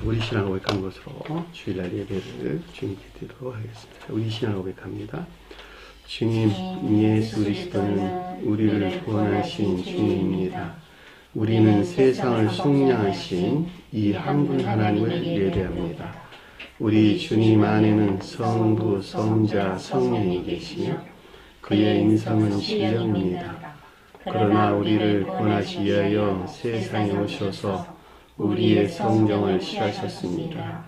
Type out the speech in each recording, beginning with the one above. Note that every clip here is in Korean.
우리 신앙 고백하는 것으로 주일날 예배를 주님께 드리도록 하겠습니다. 우리 신앙 고백합니다. 주님, 예수 그리스도는 우리를 구원하신 주님입니다. 우리는 세상을 속량하신 이 한 분 하나님을 예배합니다. 우리 주님 안에는 성부, 성자, 성령이 계시며 그의 인성은 신령입니다. 그러나 우리를 구원하시기 위하여 세상에 오셔서 우리의 성정을 취하셨습니다.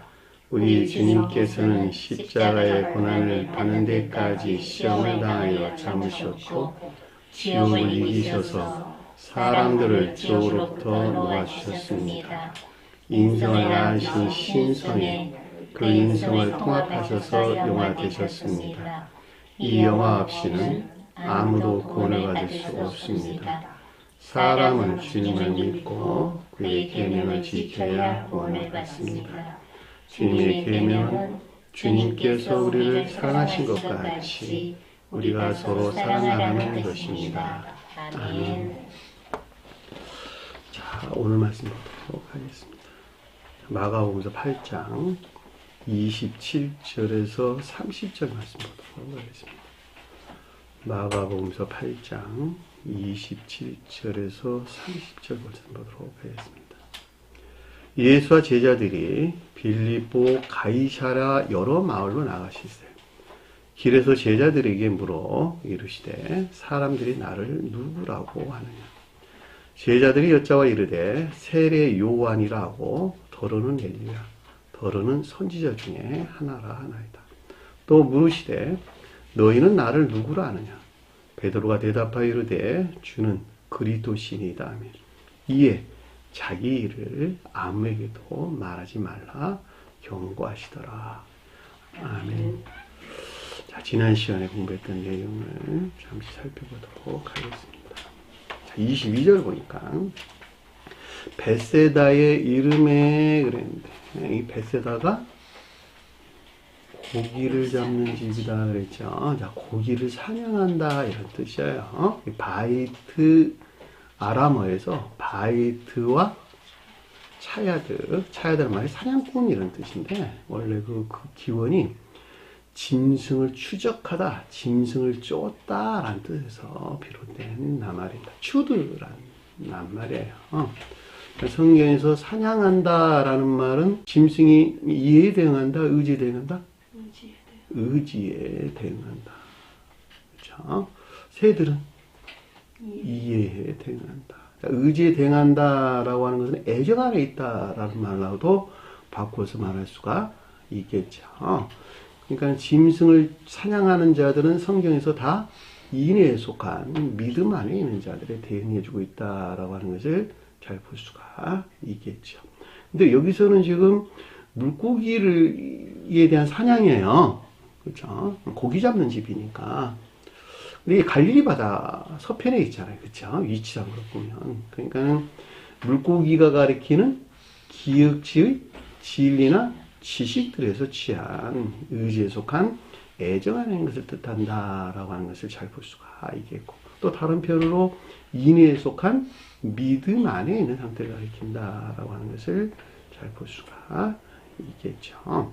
우리 주님께서는 십자가의 고난을 받는 데까지 시험을 당하여 참으셨고 지옥을 이기셔서 사람들을 지옥으로부터 놓아주셨습니다. 인성을 낳으신 신성에 그 인성을 통합하셔서 영화 되셨습니다. 이 영화 없이는 아무도 구원을 받을 수 없습니다. 사람은 주님을 믿고 그의 계명을 지켜야 구원을 받습니다. 주님의 계명은 주님께서 우리를 사랑하신 것 같이 우리가 서로 사랑하라는 것입니다. 아멘. 자, 오늘 말씀 보도록 하겠습니다. 마가복음서 8장 27절에서 30절 말씀 보도록 하겠습니다. 마가복음서 8장 27절에서 30절 말씀 보도록 하겠습니다. 예수와 제자들이 빌립보 가이사랴 여러 마을로 나가시세. 길에서 제자들에게 물어 이르시되 사람들이 나를 누구라고 하느냐. 제자들이 여짜와 이르되 세례 요한이라 하고 더러는 엘리야 더러는 선지자 중에 하나라 하나이다. 또 물으시되 너희는 나를 누구라 하느냐. 베드로가 대답하여 이르되 주는 그리스도시니이다 하며 이에 자기 일을 아무에게도 말하지 말라 경고하시더라. 아멘. 자, 지난 시간에 공부했던 내용을 잠시 살펴보도록 하겠습니다. 자, 22절 보니까 벳세다의 이름에 그랬는데 이 벳세다가 고기를 잡는 집이다 그랬죠. 자, 고기를 사냥한다 이런 뜻이에요. 바이트 아람어에서 바이트와 차야드는 말이 사냥꾼 이런 뜻인데 원래 그 기원이 짐승을 추적하다, 짐승을 쫓다 라는 뜻에서 비롯된 낱말입니다. 추드라는 낱말이에요. 성경에서 사냥한다 라는 말은 짐승이 이에 대응한다, 의지에 대응한다? 의지에 대응한다. 그렇죠? 새들은 이해에 대응한다. 의지에 대응한다라고 하는 것은 애정 안에 있다라는 말로도 바꿔서 말할 수가 있겠죠. 그러니까 짐승을 사냥하는 자들은 성경에서 다 인애에 속한 믿음 안에 있는 자들에 대응해주고 있다라고 하는 것을 잘 볼 수가 있겠죠. 근데 여기서는 지금 물고기에 대한 사냥이에요. 그렇죠? 고기 잡는 집이니까. 근데 갈릴리 바다 서편에 있잖아요. 그렇죠? 위치상으로 보면. 그러니까는 물고기가 가리키는 기역지의 진리나 지식들에서 취한 의지에 속한 애정 안에 있는 것을 뜻한다라고 하는 것을 잘 볼 수가 있겠고, 또 다른 편으로 인애에 속한 믿음 안에 있는 상태를 가리킨다라고 하는 것을 잘 볼 수가 있겠죠.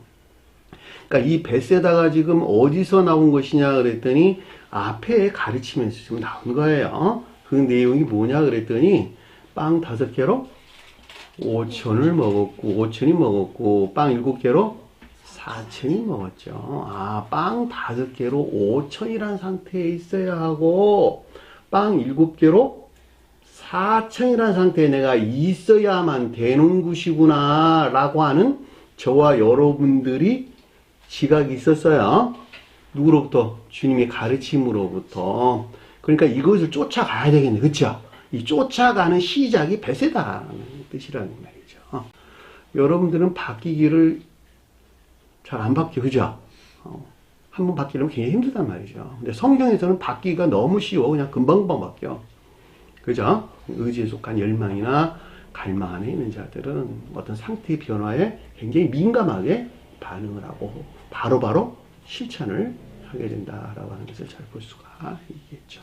그러니까 이 벳세다가 지금 어디서 나온 것이냐 그랬더니 앞에 가르치면서 지금 나온 거예요. 그 내용이 뭐냐 그랬더니 빵 5개로 5천을 먹었고 5천이 먹었고 빵 7개로 4천이 먹었죠. 아, 빵 5개로 5천이라는 상태에 있어야 하고 빵 7개로 4천이라는 상태에 내가 있어야만 되는 것이구나 라고 하는 저와 여러분들이 지각이 있었어요. 누구로부터? 주님의 가르침으로부터. 그러니까 이것을 쫓아가야 되겠네. 그렇죠? 이 쫓아가는 시작이 벳세다라는 뜻이라는 말이죠. 여러분들은 바뀌기를 잘 안 바뀌어. 그죠? 한 번 바뀌려면 굉장히 힘들단 말이죠. 근데 성경에서는 바뀌기가 너무 쉬워. 그냥 금방금방 바뀌어. 그죠? 의지에 속한 열망이나 갈망 안에 있는 자들은 어떤 상태의 변화에 굉장히 민감하게 반응을 하고 바로바로 실천을 하게 된다라고 하는 것을 잘 볼 수가 있겠죠.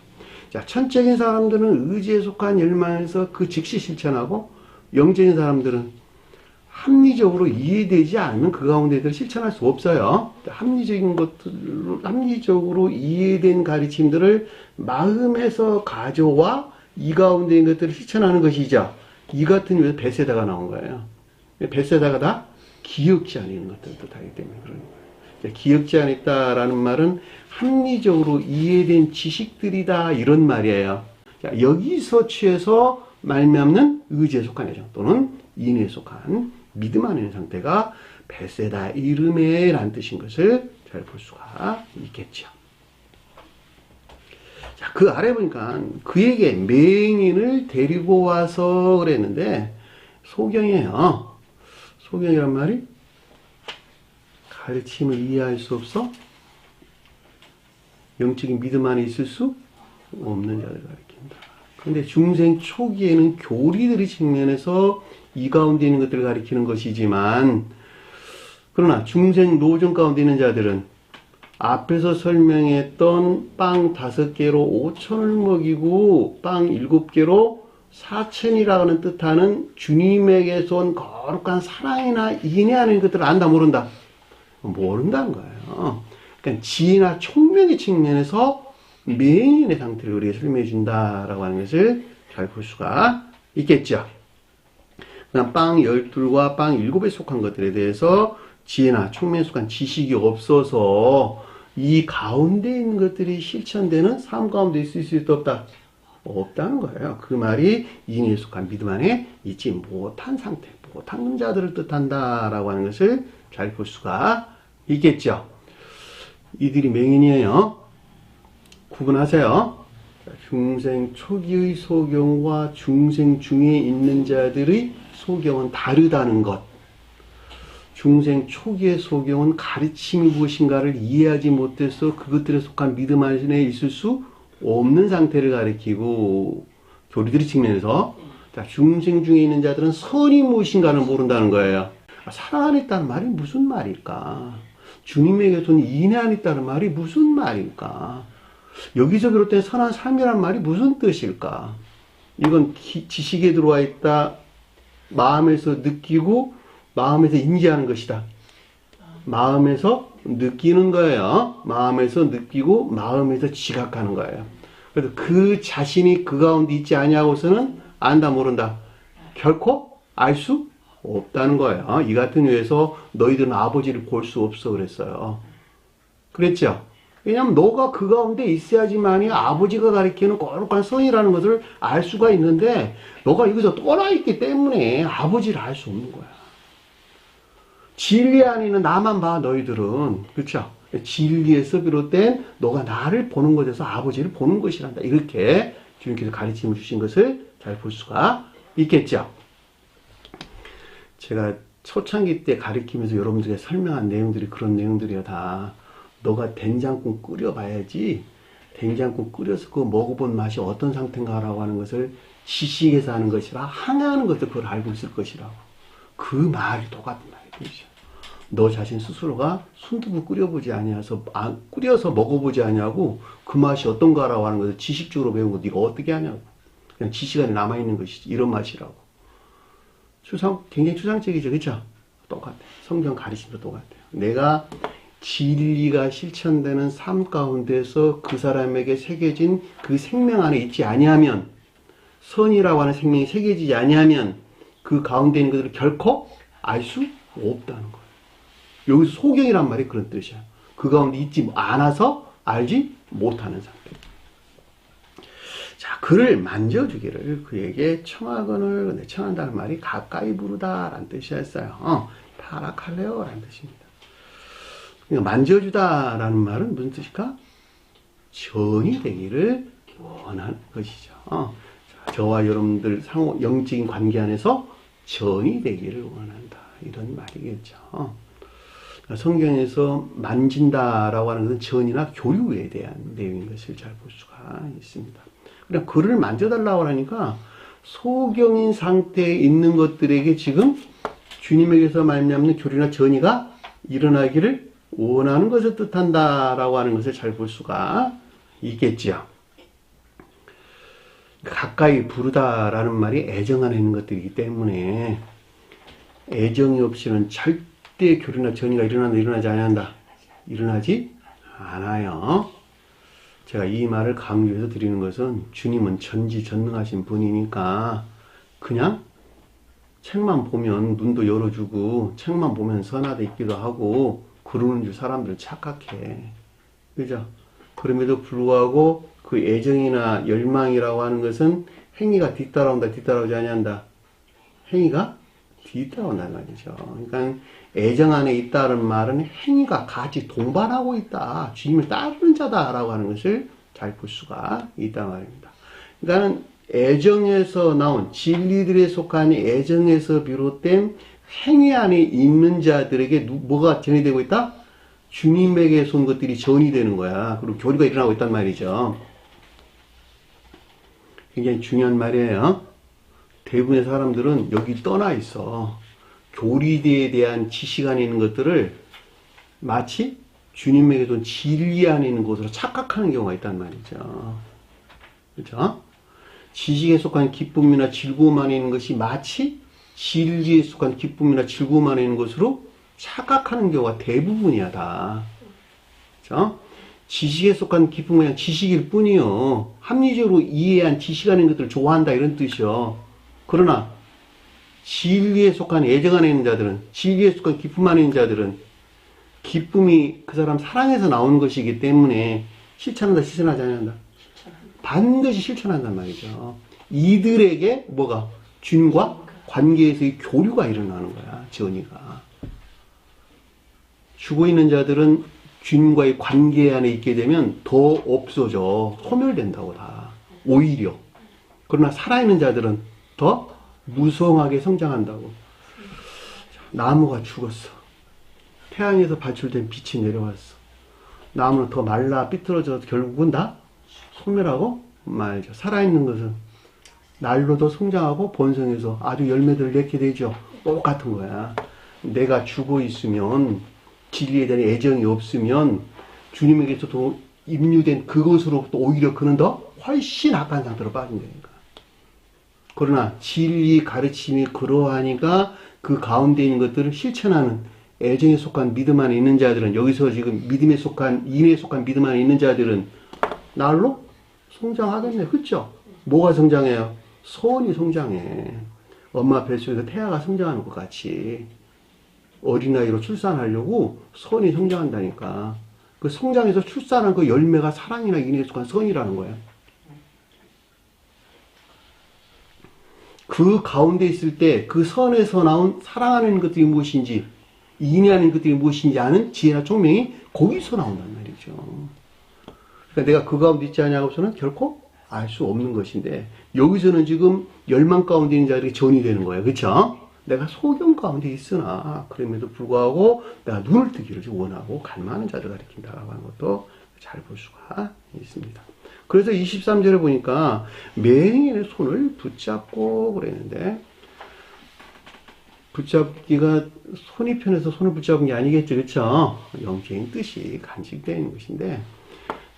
자, 천적인 사람들은 의지에 속한 열망에서 그 즉시 실천하고, 영적인 사람들은 합리적으로 이해되지 않으면 그 가운데들을 실천할 수 없어요. 합리적으로 이해된 가르침들을 마음에서 가져와 이 가운데 있는 것들을 실천하는 것이죠. 이 같은 경우에 베세다가 나온 거예요. 베세다가 다 기억지 않는 것들도 다기 때문에 그런 거예요. 기억지 않았다라는 말은 합리적으로 이해된 지식들이다 이런 말이에요. 자, 여기서 취해서 말미암는 의지에 속한 애정 또는 인에 속한 믿음 안에 있는 상태가 베세다 이름에 라는 뜻인 것을 잘 볼 수가 있겠죠. 자, 그 아래 보니까 그에게 맹인을 데리고 와서 그랬는데 소경이에요. 소경이란 말이 가르침을 이해할 수 없어 영적인 믿음 안에 있을 수 없는 자들을 가리킨다. 그런데 중생 초기에는 교리들의 측면에서 이 가운데 있는 것들을 가리키는 것이지만 그러나 중생 노정 가운데 있는 자들은 앞에서 설명했던 빵 5개로 5천을 먹이고 빵 7개로 4천이라는 뜻하는 주님에게서 온 거룩한 사랑이나 인애 하는 것들을 안다 모른다? 모른다는 거예요. 그러니까 지혜나 총명의 측면에서 맹인의 상태를 우리에게 설명해 준다라고 하는 것을 잘 볼 수가 있겠죠. 그냥 빵 12과 빵 7에 속한 것들에 대해서 지혜나 총명에 속한 지식이 없어서 이 가운데 있는 것들이 실천되는 삶 가운데 있을 수 없다. 없다는 거예요. 그 말이 인에 속한 믿음 안에 있지 못한 상태, 못한 자들을 뜻한다라고 하는 것을 잘 볼 수가 있겠죠. 이들이 맹인이에요. 구분하세요. 중생 초기의 소경과 중생 중에 있는 자들의 소경은 다르다는 것. 중생 초기의 소경은 가르침이 무엇인가를 이해하지 못해서 그것들에 속한 믿음 안에 있을 수 없는 상태를 가리키고 교리들의 측면에서 중생 중에 있는 자들은 선이 무엇인가를 모른다는 거예요. 사랑 안에 있다는 말이 무슨 말일까? 주님에게서는 인애 안에 있다는 말이 무슨 말일까? 여기서 비롯된 선한 삶이라는 말이 무슨 뜻일까? 이건 지식에 들어와 있다. 마음에서 느끼고 마음에서 인지하는 것이다. 마음에서 느끼는 거예요. 마음에서 느끼고 마음에서 지각하는 거예요. 그래서 그 자신이 그 가운데 있지 아니하고서는 안다 모른다. 결코 알 수 없다는 거예요. 이 같은 이유에서 너희들은 아버지를 볼 수 없어 그랬어요. 그랬죠? 왜냐하면 너가 그 가운데 있어야지만이 아버지가 가리키는 거룩한 선이라는 것을 알 수가 있는데 너가 여기서 떠나 있기 때문에 아버지를 알 수 없는 거야. 진리 안에 있는 나만 봐 너희들은. 그렇죠? 진리에서 비롯된 너가 나를 보는 것에서 아버지를 보는 것이란다. 이렇게 주님께서 가르침을 주신 것을 잘 볼 수가 있겠죠. 제가 초창기 때 가르치면서 여러분들에게 설명한 내용들이 그런 내용들이야 다. 너가 된장국 끓여봐야지 된장국 끓여서 그거 먹어본 맛이 어떤 상태인가라고 하는 것을 지식에서 하는 것이라 항해하는 것도 그걸 알고 있을 것이라고. 그 말이 똑같은 말이죠. 너 자신 스스로가 순두부 끓여보지 아니하서 끓여서 먹어보지 아니하고 그 맛이 어떤가라고 하는 것을 지식적으로 배운 거 네가 어떻게 하냐고. 그냥 지식 안에 남아있는 것이지. 이런 맛이라고. 굉장히 추상적이죠. 그렇죠? 똑같아요. 성경 가르침도 똑같아요. 내가 진리가 실천되는 삶 가운데서 그 사람에게 새겨진 그 생명 안에 있지 아니하면, 선이라고 하는 생명이 새겨지지 아니하면 그 가운데 있는 것들을 결코 알 수 없다는 거예요. 여기서 소경이란 말이 그런 뜻이야. 그 가운데 있지 않아서 알지 못하는 상태. 자, 그를 만져주기를 그에게 청하거늘, 청한다는 말이 가까이 부르다라는 뜻이었어요. 파라칼레오라는 뜻입니다. 그러니까 만져주다라는 말은 무슨 뜻일까? 전이 되기를 원하는 것이죠. 자, 저와 여러분들 상호 영적인 관계 안에서 전이 되기를 원한다. 이런 말이겠죠. 성경에서 만진다라고 하는 것은 전이나 교류에 대한 내용인 것을 잘 볼 수가 있습니다. 그냥 그를 만져달라고 하니까 소경인 상태에 있는 것들에게 지금 주님에게서 말미암는 교류나 전이가 일어나기를 원하는 것을 뜻한다라고 하는 것을 잘 볼 수가 있겠지요. 가까이 부르다라는 말이 애정 안에 있는 것들이기 때문에 애정이 없이는 절대 교류나 전이가 일어나지 아니한다. 일어나지 않아요. 제가 이 말을 강조해서 드리는 것은 주님은 전지전능하신 분이니까 그냥 책만 보면 눈도 열어주고 책만 보면 선하다 있기도 하고 그러는 줄 사람들 착각해. 그죠? 그럼에도 불구하고 그 애정이나 열망이라고 하는 것은 행위가 뒤따라온다, 뒤따라오지 아니한다. 행위가 뒤따라온다는 말이죠. 그러니까 애정 안에 있다는 말은 행위가 같이 동반하고 있다. 주님을 따르는 자다라고 하는 것을 잘 볼 수가 있단 말입니다. 그러니까 애정에서 나온 진리들에 속한 애정에서 비롯된 행위 안에 있는 자들에게 뭐가 전이되고 있다? 주님에게서 온 것들이 전이 되는 거야. 그리고 교류가 일어나고 있단 말이죠. 굉장히 중요한 말이에요. 대부분의 사람들은 여기 떠나 있어. 교리대에 대한 지식 안에 있는 것들을 마치 주님에게서 온 진리 안에 있는 것으로 착각하는 경우가 있단 말이죠. 그렇죠? 지식에 속한 기쁨이나 즐거움 안에 있는 것이 마치 진리에 속한 기쁨이나 즐거움 안에 있는 것으로 착각하는 경우가 대부분이야 다. 그렇죠? 지식에 속한 기쁨은 그냥 지식일 뿐이요. 합리적으로 이해한 지식 안에 있는 것들을 좋아한다 이런 뜻이요. 그러나 진리에 속한 애정 안에 있는 자들은, 진리에 속한 기쁨 안에 있는 자들은 기쁨이 그 사람 사랑에서 나오는 것이기 때문에 실천한다, 실천하지 않는다. 반드시 실천한단 말이죠. 이들에게 뭐가? 주님과 관계에서의 교류가 일어나는 거야, 전이가. 죽어 있는 자들은 주님과의 관계 안에 있게 되면 더 없어져. 소멸된다고 다. 오히려. 그러나 살아있는 자들은 더 무성하게 성장한다고. 나무가 죽었어. 태양에서 발출된 빛이 내려왔어. 나무는 더 말라 삐뚤어져서 결국은 다 소멸하고 말죠. 살아있는 것은 날로 더 성장하고 번성해서 아주 열매들을 맺게 되죠. 똑같은 거야. 내가 죽어 있으면 진리에 대한 애정이 없으면 주님에게서 입류된 그것으로부터 오히려 그는 더 훨씬 악한 상태로 빠진다니까. 그러나 진리 가르침이 그러하니까 그 가운데 있는 것들을 실천하는 애정에 속한 믿음 안에 있는 자들은, 여기서 지금 믿음에 속한, 인에 속한 믿음 안에 있는 자들은 날로 성장하겠네. 그렇죠? 뭐가 성장해요? 소원이 성장해. 엄마 뱃속에서 태아가 성장하는 것 같이 어린아이로 출산하려고 소원이 성장한다니까. 그 성장해서 출산한 그 열매가 사랑이나 인에 속한 선이라는 거예요. 그 가운데 있을 때 그 선에서 나온 사랑하는 것들이 무엇인지, 인내하는 것들이 무엇인지 아는 지혜나 총명이 거기서 나온단 말이죠. 그러니까 내가 그 가운데 있지 않냐고서는 결코 알 수 없는 것인데, 여기서는 지금 열망 가운데 있는 자들이 전이 되는 거예요. 그렇죠? 내가 소경 가운데 있으나 그럼에도 불구하고 내가 눈을 뜨기를 원하고 갈망하는 자들 가리킨다라고 하는 것도 잘 볼 수가 있습니다. 그래서 23절에 보니까 맹인의 손을 붙잡고 그랬는데, 붙잡기가 손이 편해서 손을 붙잡은 게 아니겠죠. 그렇죠? 영적인 뜻이 간직되어 있는 것인데,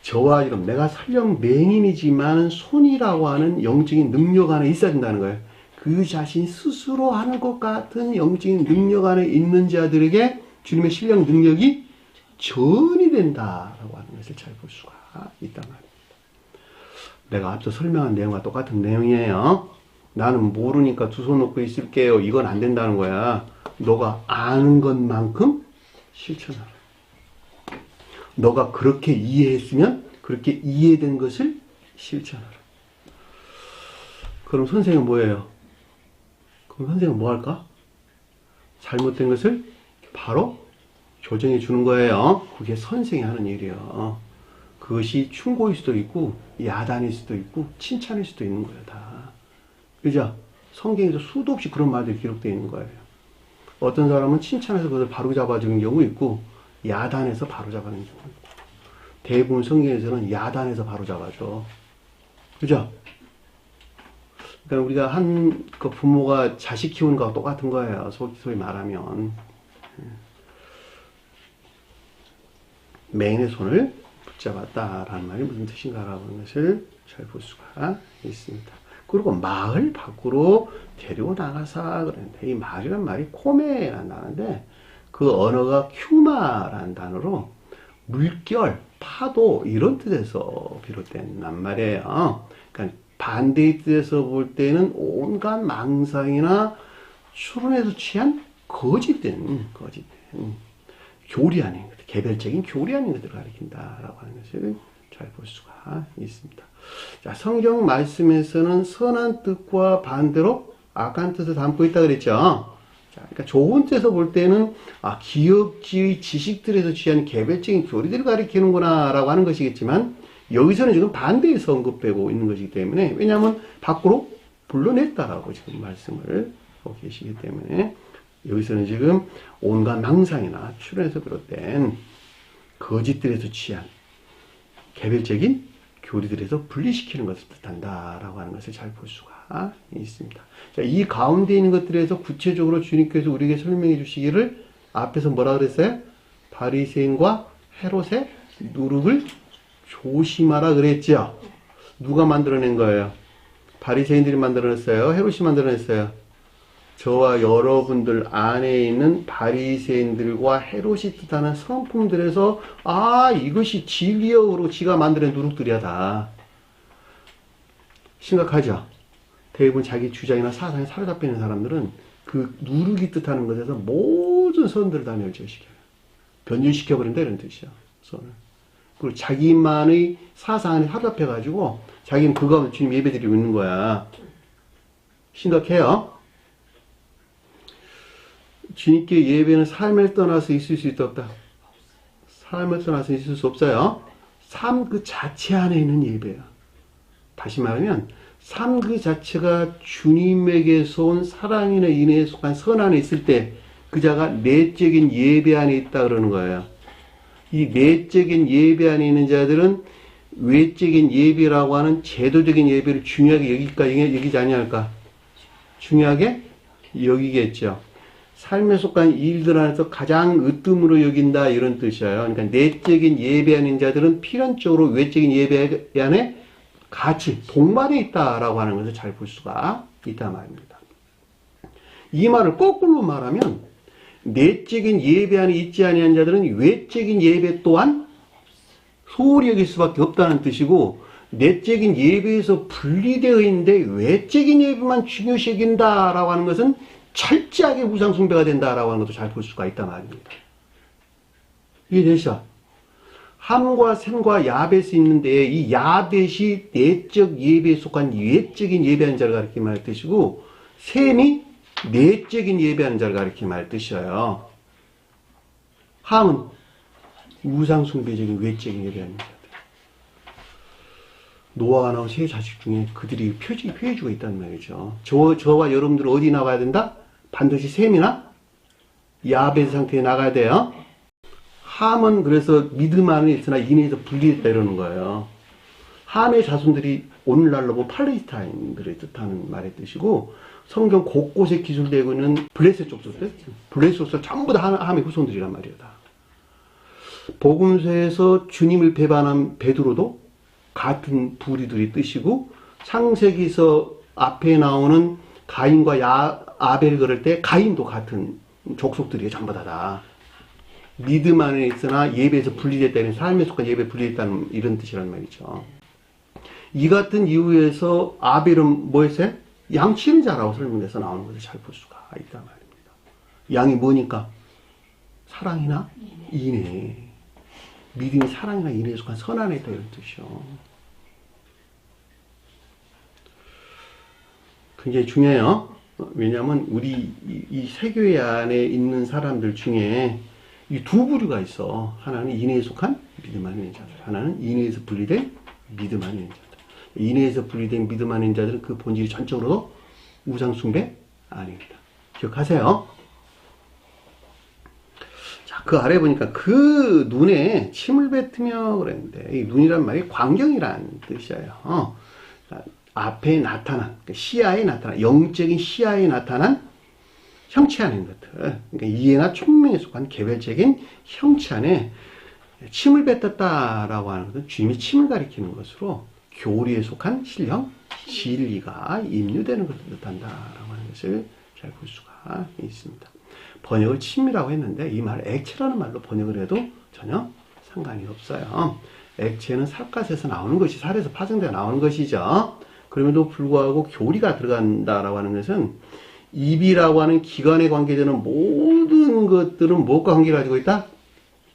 저와 지금 내가 설령 맹인이지만 손이라고 하는 영적인 능력 안에 있어야 된다는 거예요. 그 자신 스스로 하는 것 같은 영적인 능력 안에 있는 자들에게 주님의 신령 능력이 전이 된다라고 하는 것을 잘 볼 수가 있단 말입니다. 내가 앞서 설명한 내용과 똑같은 내용이에요. 나는 모르니까 두 손 놓고 있을게요. 이건 안 된다는 거야. 너가 아는 것만큼 실천하라. 너가 그렇게 이해했으면 그렇게 이해된 것을 실천하라. 그럼 선생은 뭐예요? 그럼 선생은 뭐 할까? 잘못된 것을 바로 교정해 주는 거예요. 그게 선생이 하는 일이에요. 그것이 충고일 수도 있고 야단일 수도 있고 칭찬일 수도 있는 거예요. 다. 그죠? 성경에서 수도 없이 그런 말들이 기록되어 있는 거예요. 어떤 사람은 칭찬해서 그것을 바로 잡아주는 경우 있고 야단해서 바로 잡아주는 경우 있고, 대부분 성경에서는 야단해서 바로 잡아줘. 그죠? 그러니까 우리가 한 그 부모가 자식 키우는 거와 똑같은 거예요. 소위 말하면. 맹인의 손을 붙잡았다라는 말이 무슨 뜻인가라고 하는 것을 잘 볼 수가 있습니다. 그리고 마을 밖으로 데리고 나가사 그랬는데, 이 마을이란 말이 코메라는 단어인데, 그 언어가 큐마라는 단어로 물결, 파도 이런 뜻에서 비롯된 말이에요. 그러니까 반대의 뜻에서 볼 때는 온갖 망상이나 추론에서 취한 거짓된 교리 아닌 것, 개별적인 교리 아닌 것들을 가리킨다라고 하는 것을 잘 볼 수가 있습니다. 자, 성경 말씀에서는 선한 뜻과 반대로 악한 뜻을 담고 있다 그랬죠. 자, 그러니까 좋은 뜻에서 볼 때는 기업지의 지식들에서 취한 개별적인 교리들을 가리키는구나 라고 하는 것이겠지만, 여기서는 지금 반대에서 언급되고 있는 것이기 때문에, 왜냐하면 밖으로 불러냈다라고 지금 말씀을 하고 계시기 때문에, 여기서는 지금 온갖 망상이나 추론에서 비롯된 거짓들에서 취한 개별적인 교리들에서 분리시키는 것을 뜻한다라고 하는 것을 잘 볼 수가 있습니다. 자, 이 가운데 있는 것들에서 구체적으로 주님께서 우리에게 설명해 주시기를 앞에서 뭐라 그랬어요? 바리새인과 헤롯의 누룩을 조심하라 그랬죠. 누가 만들어낸 거예요? 바리새인들이 만들어냈어요? 헤롯이 만들어냈어요? 저와 여러분들 안에 있는 바리새인들과 헤롯이 뜻하는 성품들에서 이것이 진리여로 지가 만들어낸 누룩들이야 다. 심각하죠? 대부분 자기 주장이나 사상에 사로잡히는 사람들은 그 누룩이 뜻하는 것에서 모든 선들을 다 멸절시켜요. 변질시켜버린다 이런 뜻이야. 선을. 그리고 자기만의 사상 안에 사로잡혀가지고 자기는 그거 주님 예배드리고 있는 거야. 심각해요. 주님께 예배는 삶을 떠나서 있을 수 있다 없다? 삶을 떠나서 있을 수 없어요. 삶 그 자체 안에 있는 예배야. 다시 말하면 삶 그 자체가 주님에게서 온 사랑이나 인애에 속한 선 안에 있을 때 그 자가 내적인 예배 안에 있다 그러는 거예요. 이 내적인 예배 안에 있는 자들은 외적인 예배라고 하는 제도적인 예배를 중요하게 여기지 아니할까? 중요하게 여기겠죠. 삶에 속한 일들 안에서 가장 으뜸으로 여긴다 이런 뜻이에요. 그러니까 내적인 예배 안에 있는 자들은 필연적으로 외적인 예배 안에 같이 동반해 있다라고 하는 것을 잘 볼 수가 있다 말입니다. 이 말을 거꾸로 말하면 내적인 예배 안에 있지 아니한 자들은 외적인 예배 또한 소홀히 여길 수밖에 없다는 뜻이고, 내적인 예배에서 분리되어 있는데 외적인 예배만 중요시 여긴다라고 하는 것은 철저하게 우상 숭배가 된다라고 하는 것도 잘 볼 수가 있다 말입니다. 이해되시죠? 함과 셈과 야벳이 있는데 이 야벳이 내적 예배에 속한 외적인 예배하는 자를 가리키는 말 뜻이고, 셈이 내적인 예배하는 자를 가리키는 말 뜻이에요. 함은 우상 숭배적인 외적인 예배하는 자들. 노아가 나온 세 자식 중에 그들이 표해주고 있다는 말이죠. 저와 여러분들 어디 나가야 된다? 반드시 셈이나 야벳 상태에 나가야 돼요. 함은 그래서 믿음 안에 있으나 인해에서 분리했다 이러는 거예요. 함의 자손들이 오늘날로 보면 팔레스타인들을 뜻하는 말의 뜻이고, 성경 곳곳에 기술되고 있는 블레셋 족속들, 블레셋 족속 전부 다 함의 후손들이란 말이에요. 다. 복음서에서 주님을 배반한 베드로도 같은 부류들이 뜻이고, 창세기서 앞에 나오는 가인과 아벨 그럴 때 가인도 같은 족속들이에요. 전부 다. 믿음 안에 있으나 예배에서 분리됐다는, 삶에 속한 예배에 분리됐다는 이런 뜻이란 말이죠. 이 같은 이유에서 아벨은 뭐였어요? 양치는 자라고 설명돼서 나오는 것을 잘 볼 수가 있단 말입니다. 양이 뭐니까? 사랑이나 인애. 믿음이 사랑이나 인애에 속한 선 안에 있다 이런 뜻이요. 굉장히 중요해요. 왜냐하면 우리 이 세교회 안에 있는 사람들 중에 이 두 부류가 있어. 하나는 인애에 속한 믿음 안에 있는 자들, 하나는 인애에서 분리된 믿음 안에 있는 자들. 인애에서 분리된 믿음 안에 있는 자들은 그 본질이 전적으로 우상 숭배 아닙니다. 기억하세요. 자, 그 아래 보니까 그 눈에 침을 뱉으며 그랬는데, 이 눈이란 말이 광경이란 뜻이에요. 그러니까 앞에 나타난, 시야에 나타난, 영적인 시야에 나타난 형체 안에 있는 것들, 그러니까 이해나 총명에 속한 개별적인 형체 안에 침을 뱉었다라고 하는 것은 주님이 침을 가리키는 것으로 교리에 속한 신령, 진리가 임류되는 것을 뜻한다라고 하는 것을 잘 볼 수가 있습니다. 번역을 침이라고 했는데 이 말을 액체라는 말로 번역을 해도 전혀 상관이 없어요. 액체는 살갗에서 나오는 것이 살에서 파생되어 나오는 것이죠. 그럼에도 불구하고 교리가 들어간다라고 하는 것은 입이라고 하는 기관에 관계되는 모든 것들은 무엇과 관계를 가지고 있다?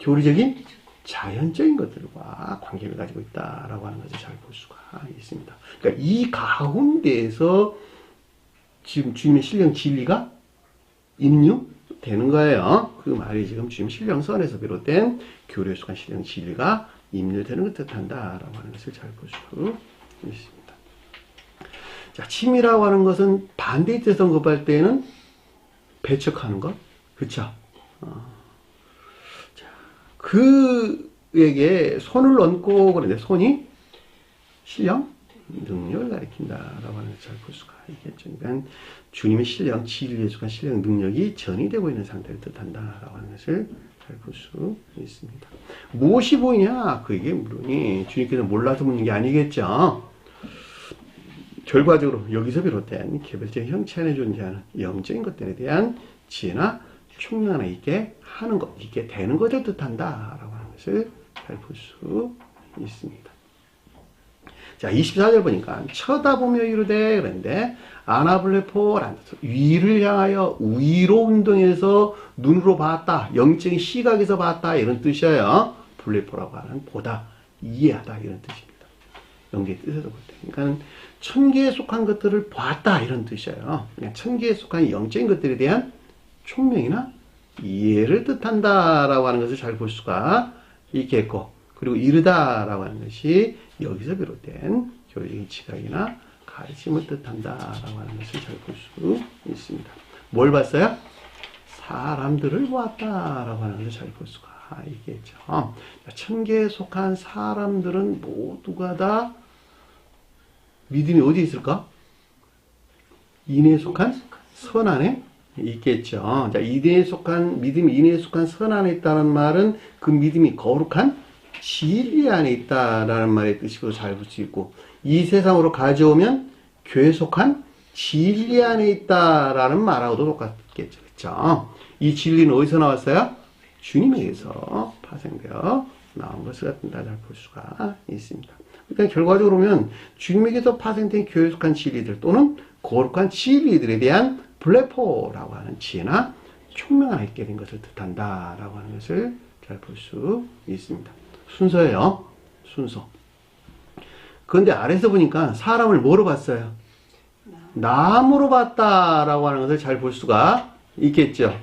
교리적인 자연적인 것들과 관계를 가지고 있다라고 하는 것을 잘 볼 수가 있습니다. 그러니까 이 가운데에서 지금 주님의 신령 진리가 임류되는 거예요. 그 말이 지금 주님 신령선에서 비롯된 교류에 속한 신령 진리가 임류되는 것을 뜻한다라고 하는 것을 잘 볼 수 있습니다. 자, 침이라고 하는 것은 반대의 뜻에서 언급할 때에는 배척하는 것, 그쵸? 자, 그에게 손을 얹고 그러는데 손이 신령 능력을 가리킨다라고 하는 것을 잘 볼 수가 있겠죠. 그러니까 주님의 신령, 진리에 속한 신령 능력이 전이되고 있는 상태를 뜻한다라고 하는 것을 잘 볼 수 있습니다. 무엇이 보이냐? 그게 물론이 주님께서 몰라서 묻는 게 아니겠죠. 결과적으로 여기서 비롯된 개별적인 형체 안에 존재하는 영적인 것들에 대한 지혜나 총명하나 있게 하는 것, 있게 되는 것을 뜻한다라고 하는 것을 잘 볼 수 있습니다. 자, 24절 보니까 쳐다보며 이르되 그런데 아나블레포라는 위를 향하여 위로 운동해서 눈으로 봤다, 영적인 시각에서 봤다 이런 뜻이에요. 블레포라고 하는 보다, 이해하다 이런 뜻입니다. 영계의 뜻에서 볼 때. 그러니까 천계에 속한 것들을 봤다 이런 뜻이에요. 그냥 천계에 속한 영적인 것들에 대한 총명이나 이해를 뜻한다라고 하는 것을 잘 볼 수가 있겠고, 그리고 이르다라고 하는 것이 여기서 비롯된 교리적인 지각이나 가르침을 뜻한다라고 하는 것을 잘 볼 수 있습니다. 뭘 봤어요? 사람들을 보았다라고 하는 것을 잘 볼 수가 있겠죠. 천계에 속한 사람들은 모두가 다 믿음이 어디에 있을까? 인애에 속한 선 안에 있겠죠. 자, 인애에 속한, 믿음이 인애에 속한 선 안에 있다는 말은 그 믿음이 거룩한 진리 안에 있다라는 말의 뜻으로 잘 볼 수 있고, 이 세상으로 가져오면 교회에 속한 진리 안에 있다라는 말하고도 똑같겠죠. 그렇죠? 이 진리는 어디서 나왔어요? 주님에게서 파생되어 나온 것을 잘 볼 수가 있습니다. 그러니까 결과적으로 보면 주님에게서 파생된 교회에 속한 진리들 또는 거룩한 진리들에 대한 블레포라고 하는 지혜나 총명하나 있게 된 것을 뜻한다라고 하는 것을 잘 볼 수 있습니다. 순서예요. 순서. 그런데 아래서 보니까 사람을 뭐로 봤어요? 나무로 봤다라고 하는 것을 잘 볼 수가 있겠죠.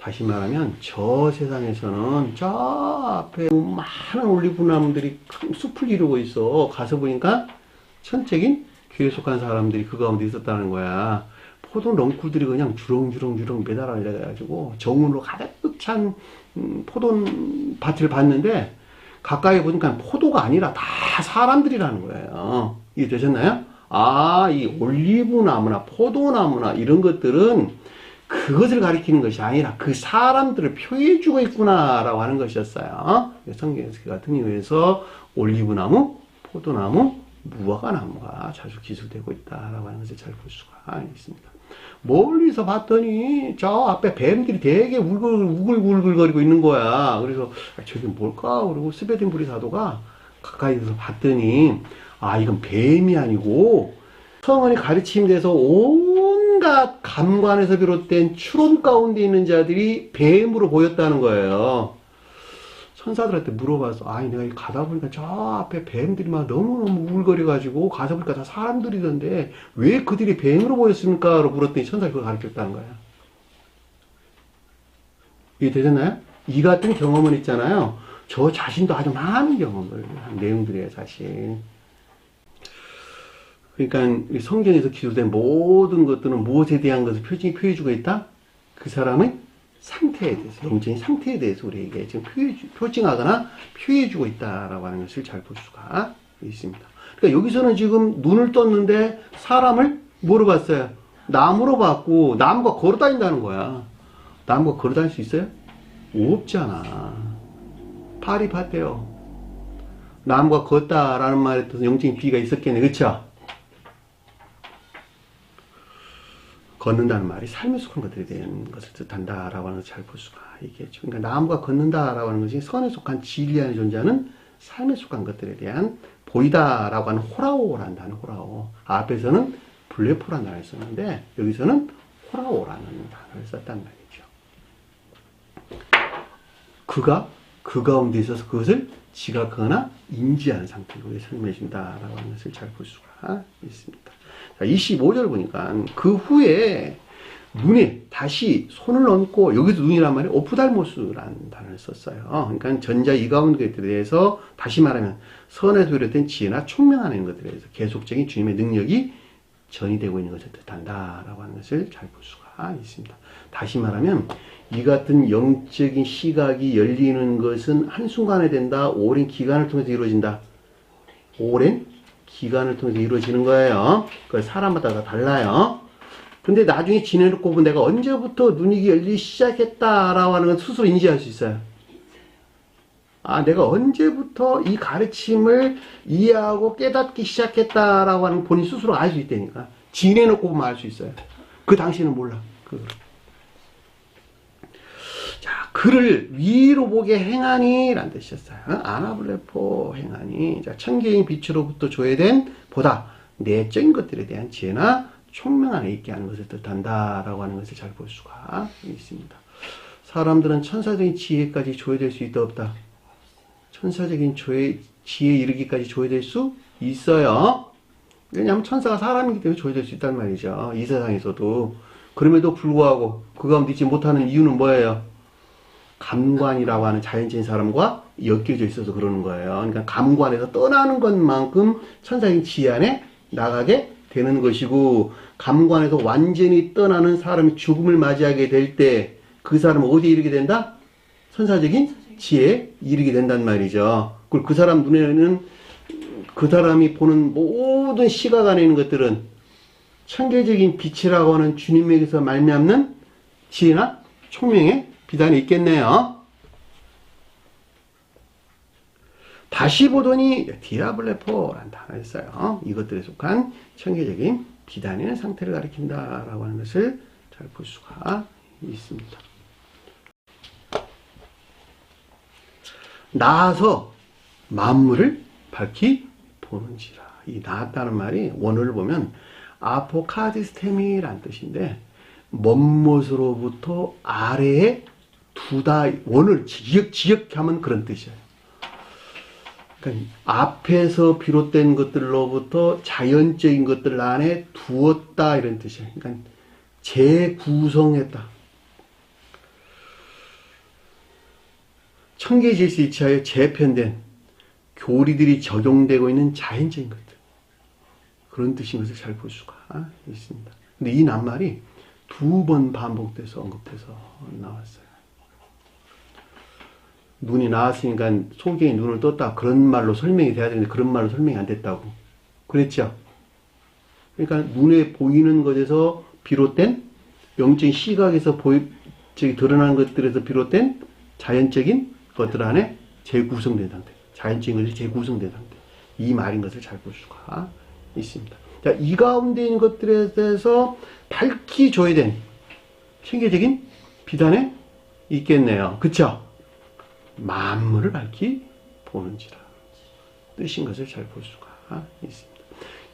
다시 말하면 저 세상에서는 저 앞에 많은 올리브나무들이 큰 숲을 이루고 있어. 가서 보니까 천적인 교회에 속한 사람들이 그 가운데 있었다는 거야. 포도 넝쿨들이 그냥 주렁주렁 매달아 내려가지고 정으로 가득 찬 포도밭을 봤는데 가까이 보니까 포도가 아니라 다 사람들이라는 거예요. 이해 되셨나요? 아, 이 올리브나무나 포도나무나 이런 것들은 그것을 가리키는 것이 아니라 그 사람들을 표해주고 있구나라고 하는 것이었어요. 성경에서 그 같은 이유에서 올리브나무, 포도나무, 무화과나무가 자주 기술되고 있다라고 하는 것을 잘 볼 수가 있습니다. 멀리서 봤더니 저 앞에 뱀들이 되게 우글우글거리고 있는 거야. 그래서 저게 뭘까? 그리고 스베덴부리 사도가 가까이서 봤더니 아, 이건 뱀이 아니고 성언이 가르침돼서 온갖 감관에서 비롯된 추론 가운데 있는 자들이 뱀으로 보였다는 거예요. 천사들한테 물어봐서 아니 내가 가다 보니까 저 앞에 뱀들이 막 너무너무 우글거려가지고 가서 보니까 다 사람들이던데 왜 그들이 뱀으로 보였습니까? 라고 물었더니 천사가 그걸 가르쳤다는 거야. 이게 되셨나요? 이 같은 경험은 있잖아요. 저 자신도 아주 많은 경험을 한 내용들이에요, 사실. 그러니까 성경에서 기술된 모든 것들은 무엇에 대한 것을 표해주고 있다? 그 사람의 상태에 대해서, 영적인 상태에 대해서 우리에게 지금 표징하거나 표해주고 있다라고 하는 것을 잘 볼 수가 있습니다. 그러니까 여기서는 지금 눈을 떴는데 사람을 뭐로 봤어요? 나무로 봤고 나무가 걸어 다닌다는 거야. 나무가 걸어 다닐 수 있어요? 없잖아. 파리파태요. 나무가 걷다라는 말에 또 영적인 비가 있었겠네. 그렇죠? 걷는다는 말이 삶에 속한 것들에 대한 것을 뜻한다라고 하는 것을 잘 볼 수가 있겠죠. 그러니까 나무가 걷는다라고 하는 것이 선에 속한 진리 안에 존재하는 삶에 속한 것들에 대한 보이다라고 하는 호라오라는 단어, 호라오. 앞에서는 블레포라는 단어를 썼는데 여기서는 호라오라는 단어를 썼단 말이죠. 그가 그 가운데 있어서 그것을 지각하거나 인지하는 상태로 설명해 준다라고 하는 것을 잘 볼 수가 있습니다. 자, 25절 보니까 그 후에 눈에 다시 손을 얹고, 여기도 눈이란 말이 오프달모스라는 단어를 썼어요. 그러니까 전자 이 가운데 것들에 대해서 다시 말하면 선에서 비롯된 지혜나 총명하는 것들에 대해서 계속적인 주님의 능력이 전이되고 있는 것을 뜻한다라고 하는 것을 잘 볼 수가 있습니다. 다시 말하면 이 같은 영적인 시각이 열리는 것은 한순간에 된다. 오랜 기간을 통해서 이루어진다. 오랜 기간을 통해서 이루어지는 거예요. 그 사람마다 다 달라요. 근데 나중에 지내놓고 보면 내가 언제부터 눈이 열리기 시작했다라고 하는 건 스스로 인지할 수 있어요. 아, 내가 언제부터 이 가르침을 이해하고 깨닫기 시작했다라고 하는 본인 스스로 알 수 있다니까. 지내놓고 보면 알 수 있어요. 그 당시에는 몰라. 자, 그를 위로 보게 행하니 라는 뜻이었어요. 아나블레포 행하니. 자, 천개인 빛으로부터 조회된 보다 내적인 것들에 대한 지혜나 총명함에 있게 하는 것을 뜻한다라고 하는 것을 잘 볼 수가 있습니다. 사람들은 천사적인 지혜까지 조회될 수 있다 없다? 천사적인 지혜에 이르기까지 조회될 수 있어요. 왜냐하면 천사가 사람이기 때문에 조회될 수 있단 말이죠. 이 세상에서도. 그럼에도 불구하고 그 가운데 있지 못하는 이유는 뭐예요? 감관이라고 하는 자연적인 사람과 엮여져 있어서 그러는 거예요. 그러니까 감관에서 떠나는 것만큼 천사적인 지혜 안에 나가게 되는 것이고, 감관에서 완전히 떠나는 사람이 죽음을 맞이하게 될 때 그 사람은 어디에 이르게 된다? 천사적인 지혜에 이르게 된단 말이죠. 그리고 그 사람 눈에는 그 사람이 보는 모든 시각 안에 있는 것들은 천계적인 빛이라고 하는 주님에게서 말미암는 지혜나 총명의 비단이 있겠네요. 다시 보더니 디아블레포라는 단어가 있어요. 이것들에 속한 천계적인 비단의 상태를 가리킨다라고 하는 것을 잘 볼 수가 있습니다. 나아서 만물을 밝히 보는지라. 이 나았다는 말이 원어를 보면 아포카디스테미라는 뜻인데, 먼못으로부터 아래에 두다, 원을 지역하면 그런 뜻이에요. 그러니까 앞에서 비롯된 것들로부터 자연적인 것들 안에 두었다, 이런 뜻이에요. 그러니까 재구성했다. 천계질서 이치하여 재편된 교리들이 적용되고 있는 자연적인 것들, 그런 뜻인 것을 잘 볼 수가 있습니다. 근데 이 낱말이 2번 반복돼서 언급돼서 나왔어요. 눈이 나왔으니까 소경이 눈을 떴다, 그런 말로 설명이 돼야 되는데 그런 말로 설명이 안 됐다고 그랬죠. 그러니까 눈에 보이는 것에서 비롯된 영적인 시각에서 드러나는 것들에서 비롯된 자연적인 것들 안에 재구성된 상태, 자연적인 것이 재구성된 상태, 이 말인 것을 잘 볼 수가 있습니다. 자, 이 가운데 있는 것들에 대해서 밝히 조회된 천계적인 비단에 있겠네요. 그쵸? 만물을 밝히 보는지라 뜻인 것을 잘 볼 수가 있습니다.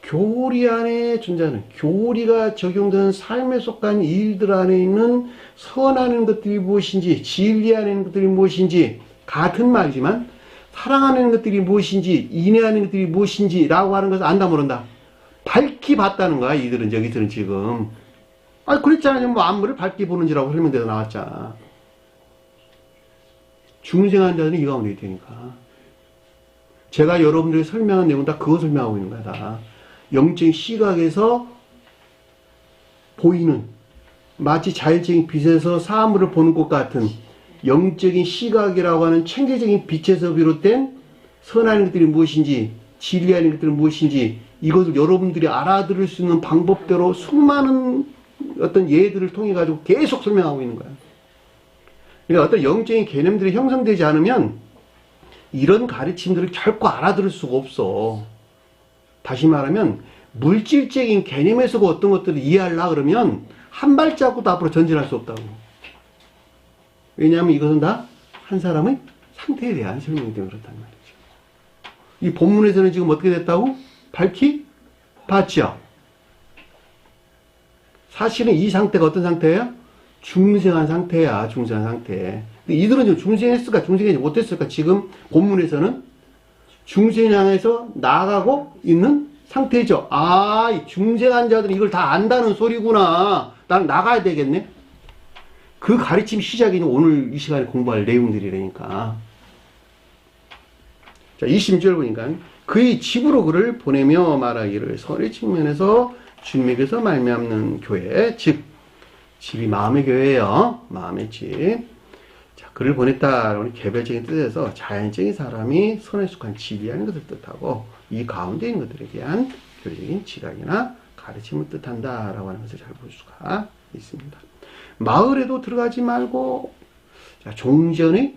교리 안에 존재하는, 교리가 적용되는 삶에 속한 일들 안에 있는 선하는 것들이 무엇인지, 진리 안에 있는 것들이 무엇인지, 같은 말이지만 사랑하는 것들이 무엇인지, 인내하는 것들이 무엇인지 라고 하는 것을 안다 모른다. 밝히 봤다는 거야. 이들은, 저기들은 지금. 아, 그랬잖아요. 뭐 만물을 밝히 보는지라고 설명돼서 나왔잖아. 중생한 자들은 이 가운데 있다니까. 제가 여러분들이 설명한 내용은 다 그거 설명하고 있는 거야. 다 영적인 시각에서 보이는, 마치 자연적인 빛에서 사물을 보는 것 같은 영적인 시각이라고 하는 천계적인 빛에서 비롯된 선한 것들이 무엇인지, 진리하는 것들이 무엇인지, 이것을 여러분들이 알아들을 수 있는 방법대로 수많은 어떤 예들을 통해 가지고 계속 설명하고 있는 거야. 그러니까 어떤 영적인 개념들이 형성되지 않으면 이런 가르침들을 결코 알아들을 수가 없어. 다시 말하면 물질적인 개념에서 어떤 것들을 이해하려고 그러면 한 발자국도 앞으로 전진할 수 없다고. 왜냐하면 이것은 다 한 사람의 상태에 대한 설명이 되면 그렇단 말이죠. 이 본문에서는 지금 어떻게 됐다고? 밝히 봤죠. 사실은 이 상태가 어떤 상태예요? 중생한 상태야. 중생한 상태. 근데 이들은 좀 중생했을까 중생하지 못했을까? 지금 본문에서는 중생을 향해서 나아가고 있는 상태죠. 아, 이 중생한 자들은 이걸 다 안다는 소리구나. 나는 나가야 되겠네. 그 가르침 시작이 오늘 이 시간에 공부할 내용들이라니까. 자, 20절 보니까 그의 집으로 그를 보내며 말하기를 선의 측면에서 주님에게서 말미암는 교회, 즉 집이 마음의 교회예요. 마음의 집. 자, 그를 보냈다. 개별적인 뜻에서 자연적인 사람이 선에 속한 집이라는 것을 뜻하고 이 가운데 있는 것들에 대한 교리적인 지각이나 가르침을 뜻한다라고 하는 것을 잘 볼 수가 있습니다. 마을에도 들어가지 말고, 자, 종전의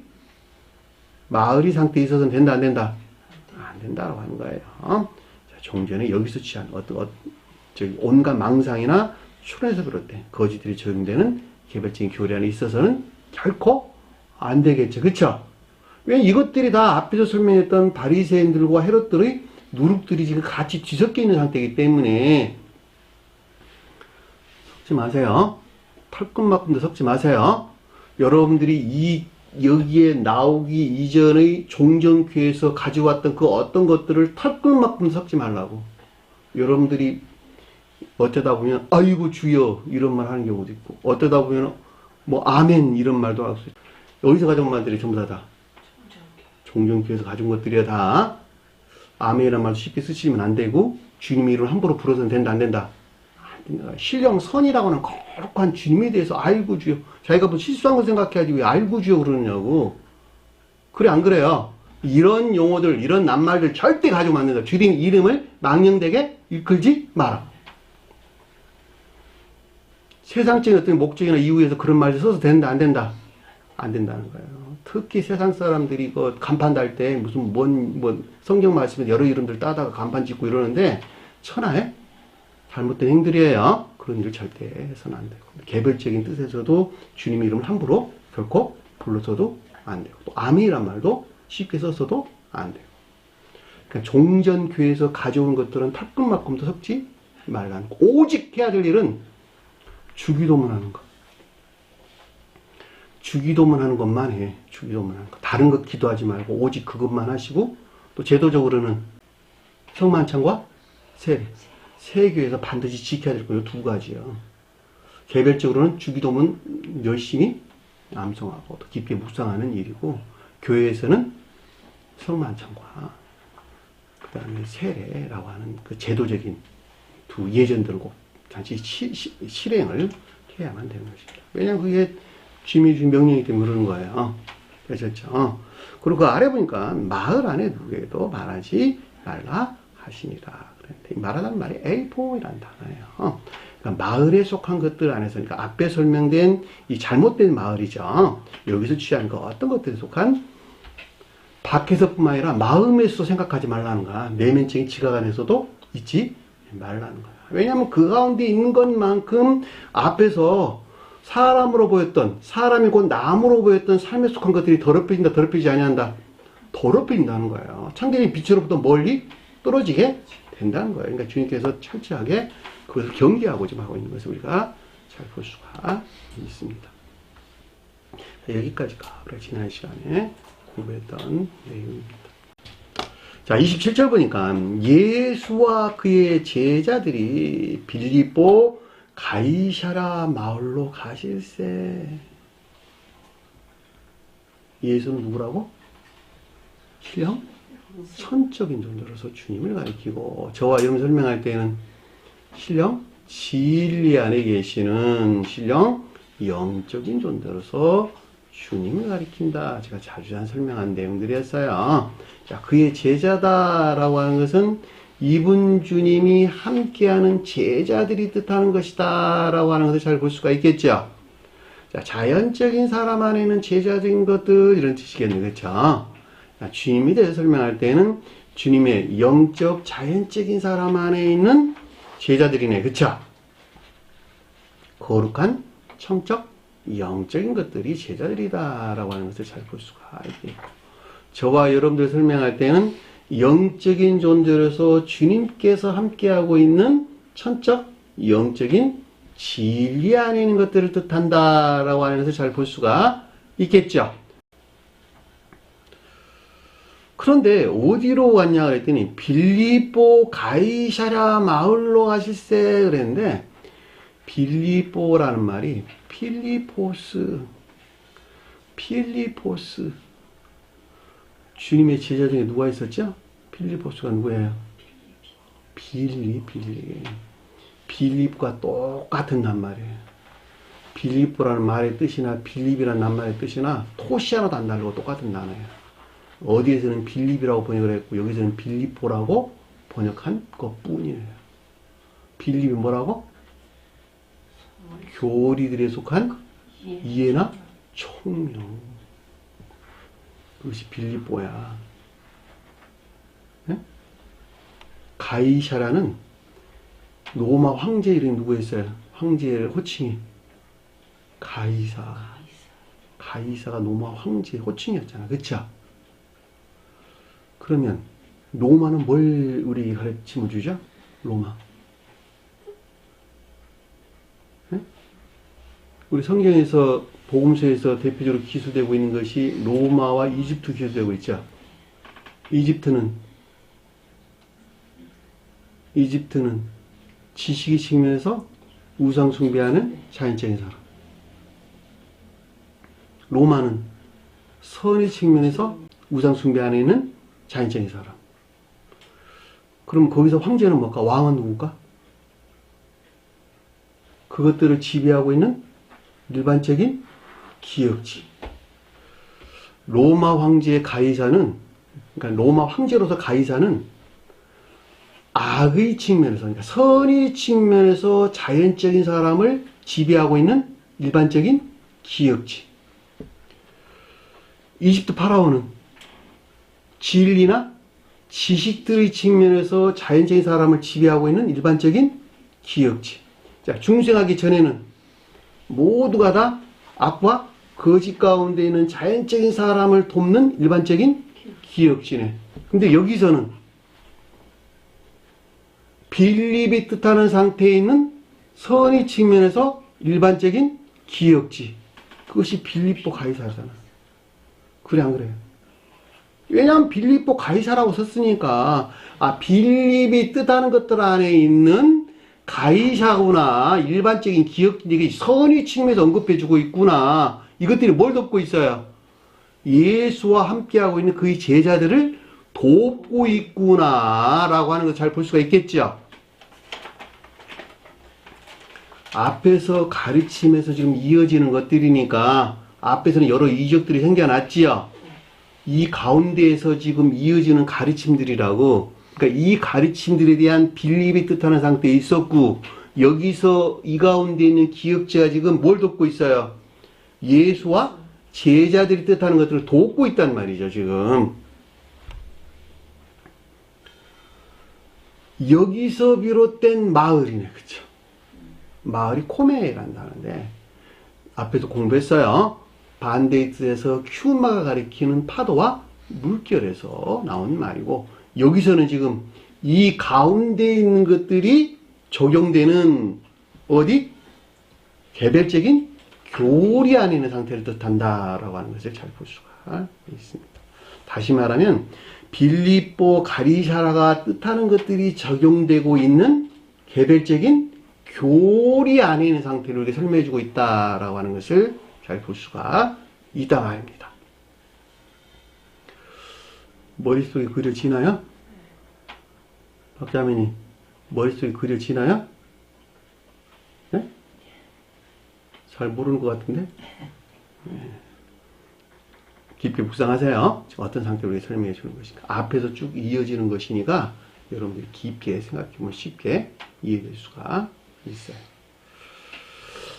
마을이 상태에 있어서는 된다, 안 된다? 안 된다라고 하는 거예요. 자, 종전에 여기서 취한 온갖 망상이나 추론에서 비롯된 거짓들이 적용되는 개별적인 교리 안에 있어서는 결코 안 되겠죠. 그쵸? 왜 이것들이 다 앞에서 설명했던 바리새인들과 헤롯들의 누룩들이 지금 같이 뒤섞여 있는 상태이기 때문에 섞지 마세요. 털끝만큼도 섞지 마세요. 여러분들이 여기에 나오기 이전의 종전교회에서 가져왔던 그 어떤 것들을 털끝만큼 섞지 말라고. 여러분들이 어쩌다 보면 아이고 주여 이런 말 하는 경우도 있고 어쩌다 보면 뭐 아멘 이런 말도 할 수 있고 여기서 가져온 말들이 전부 다 종전교회에서 가져온 것들이야 다 아멘이라는 말도 쉽게 쓰시면 안 되고 주님의 이름을 함부로 불러서는 된다 안 된다. 신령 선이라고 하는 거룩한 주님에 대해서 아이고 주여 자기가 뭐 실수한 거 생각해야지 왜 아이고 주여 그러느냐고. 그래 안 그래요? 이런 용어들 이런 낱말들 절대 가지고 안 된다. 주님 이름을 망령되게 일컬지 마라. 세상적인 어떤 목적이나 이유에서 그런 말을 써서 된다 안 된다? 안 된다는 거예요. 특히 세상 사람들이 간판 달 때 무슨 성경 말씀에 여러 이름들 따다가 간판 짓고 이러는데 천하에 잘못된 행들이에요. 그런 일 절대 해서는 안 되고 개별적인 뜻에서도 주님 이름을 함부로 결코 불러서도 안 되고 또 아멘이란 말도 쉽게 써서도 안 되고 그러니까 종전교회에서 가져온 것들은 털끝만큼도 섞지 말라는 거. 오직 해야 될 일은 주기도문 하는 것. 주기도문 하는 것만 해. 주기도문 하는 것. 다른 것 기도하지 말고 오직 그것만 하시고 또 제도적으로는 성만찬과 세례. 세교에서 반드시 지켜야 될 거 요 두 가지요. 개별적으로는 주기도문 열심히 암송하고 또 깊이 묵상하는 일이고 교회에서는 성만찬과 그 다음에 세례라고 하는 그 제도적인 두 예전들을 꼭 잠시 실행을 해야만 되는 것입니다. 왜냐하면 그게 주님이 주신 명령이기 때문에 그러는 거예요. 그렇죠? 그리고 그 아래 보니까 마을 안에 누구에도 말하지 말라 하시니라. 말하는 말이 엘포이라는 단어예요. 그러니까 마을에 속한 것들 안에서, 그러니까 앞에 설명된 이 잘못된 마을이죠. 여기서 취한 거 어떤 것들에 속한 밖에서뿐만 아니라 마음에서 생각하지 말라는 거야. 내면적인 지각 안에서도 있지 말라는 거야. 왜냐하면 그 가운데 있는 것만큼 앞에서 사람으로 보였던, 사람이 곧 나무로 보였던 삶에 속한 것들이 더럽혀진다, 더럽히지 아니한다. 더럽혀진다는 거예요. 창조적인 빛으로부터 멀리 떨어지게 된다는 거예요. 그러니까 주님께서 철저하게 그것을 경계하고 좀 하고 있는 것을 우리가 잘 볼 수가 있습니다. 여기까지가 우리가 지난 시간에 공부했던 내용입니다. 자, 27절 보니까 예수와 그의 제자들이 빌립보 가이사라 마을로 가실세. 예수는 누구라고? 신령 선적인 존재로서 주님을 가리키고, 저와 여러분 설명할 때는 신령 진리 안에 계시는 신령 영적인 존재로서 주님을 가리킨다. 제가 자주 설명한 내용들이었어요. 자, 그의 제자다라고 하는 것은 이분 주님이 함께하는 제자들이 뜻하는 것이다 라고 하는 것을 잘 볼 수가 있겠죠. 자, 자연적인 사람 안에는 제자적인 것들 이런 뜻이겠네요. 그렇죠? 주님에 대해서 설명할 때는 주님의 영적 자연적인 사람 안에 있는 제자들이네. 그쵸? 거룩한 청적 영적인 것들이 제자들이다라고 하는 것을 잘 볼 수가 있고, 저와 여러분들 설명할 때는 영적인 존재로서 주님께서 함께하고 있는 천적 영적인 진리 안에 있는 것들을 뜻한다라고 하는 것을 잘 볼 수가 있겠죠. 그런데 어디로 왔냐 그랬더니 빌립보 가이사랴 마을로 가실세 그랬는데, 빌립보라는 말이 필리포스, 주님의 제자 중에 누가 있었죠? 필리포스가 누구예요? 빌립과 똑같은 낱말이에요. 빌립보라는 말의 뜻이나 빌립이라는 낱말의 뜻이나 토시 하나도 안 다르고 똑같은 단어예요. 어디에서는 빌립이라고 번역을 했고 여기서는 빌립보라고 번역한 것 뿐이에요. 빌립이 뭐라고? 교리들에 속한 이해나 총명. 그것이 빌립보야. 네? 가이사라는 로마 황제 이름이 누구였어요? 황제의 호칭이 가이사가 로마 황제의 호칭이었잖아. 그쵸? 그러면 로마는 뭘 우리 가르침을 주죠? 로마. 네? 우리 성경에서 복음서에서 대표적으로 기술되고 있는 것이 로마와 이집트 기술되고 있죠. 이집트는 지식의 측면에서 우상 숭배하는 자연적인 사람. 로마는 선의 측면에서 우상 숭배하는 자연적인 사람. 그럼 거기서 황제는 뭘까? 왕은 누굴까? 그것들을 지배하고 있는 일반적인 기역지. 로마 황제의 가이사는, 그러니까 로마 황제로서 가이사는 악의 측면에서, 그러니까 선의 측면에서 자연적인 사람을 지배하고 있는 일반적인 기역지. 이집트 파라오는 진리나 지식들의 측면에서 자연적인 사람을 지배하고 있는 일반적인 기역지. 자, 중생하기 전에는 모두가 다 악과 거짓 가운데 있는 자연적인 사람을 돕는 일반적인 기역지네. 근데 여기서는 빌립이 뜻하는 상태에 있는 선의 측면에서 일반적인 기역지. 그것이 빌립보 가이사잖아. 그래 안 그래요? 왜냐하면 빌립보 가이사라고 썼으니까 빌립이 뜻하는 것들 안에 있는 가이사구나, 일반적인 기억들이 선의 측면에서 언급해주고 있구나. 이것들이 뭘 돕고 있어요? 예수와 함께하고 있는 그의 제자들을 돕고 있구나 라고 하는 걸 잘 볼 수가 있겠죠. 앞에서 가르침에서 지금 이어지는 것들이니까 앞에서는 여러 이적들이 생겨났지요. 이 가운데에서 지금 이어지는 가르침들이라고. 그러니까 이 가르침들에 대한 빌립이 뜻하는 상태에 있었고, 여기서 이 가운데 있는 기역자가 지금 뭘 돕고 있어요? 예수와 제자들이 뜻하는 것들을 돕고 있단 말이죠, 지금. 여기서 비롯된 마을이네, 그쵸? 마을이 코메라는 단어인데, 앞에도 공부했어요. 반대의 뜻에서 큐마가 가리키는 파도와 물결에서 나온 말이고, 여기서는 지금 이 가운데 있는 것들이 적용되는 어디? 개별적인 교리 안에 있는 상태를 뜻한다라고 하는 것을 잘 볼 수가 있습니다. 다시 말하면 빌립보 가이사라가 뜻하는 것들이 적용되고 있는 개별적인 교리 안에 있는 상태를 이렇게 설명해주고 있다라고 하는 것을 잘 볼 수가 있다 말입니다. 머릿속에 그려지나요? 박자매님, 머릿속에 그려지나요? 네? 잘 모르는 것 같은데? 네. 깊이 묵상하세요. 어떤 상태로 설명해 주는 것인가. 앞에서 쭉 이어지는 것이니까 여러분들이 깊게 생각해보면 쉽게 이해될 수가 있어요.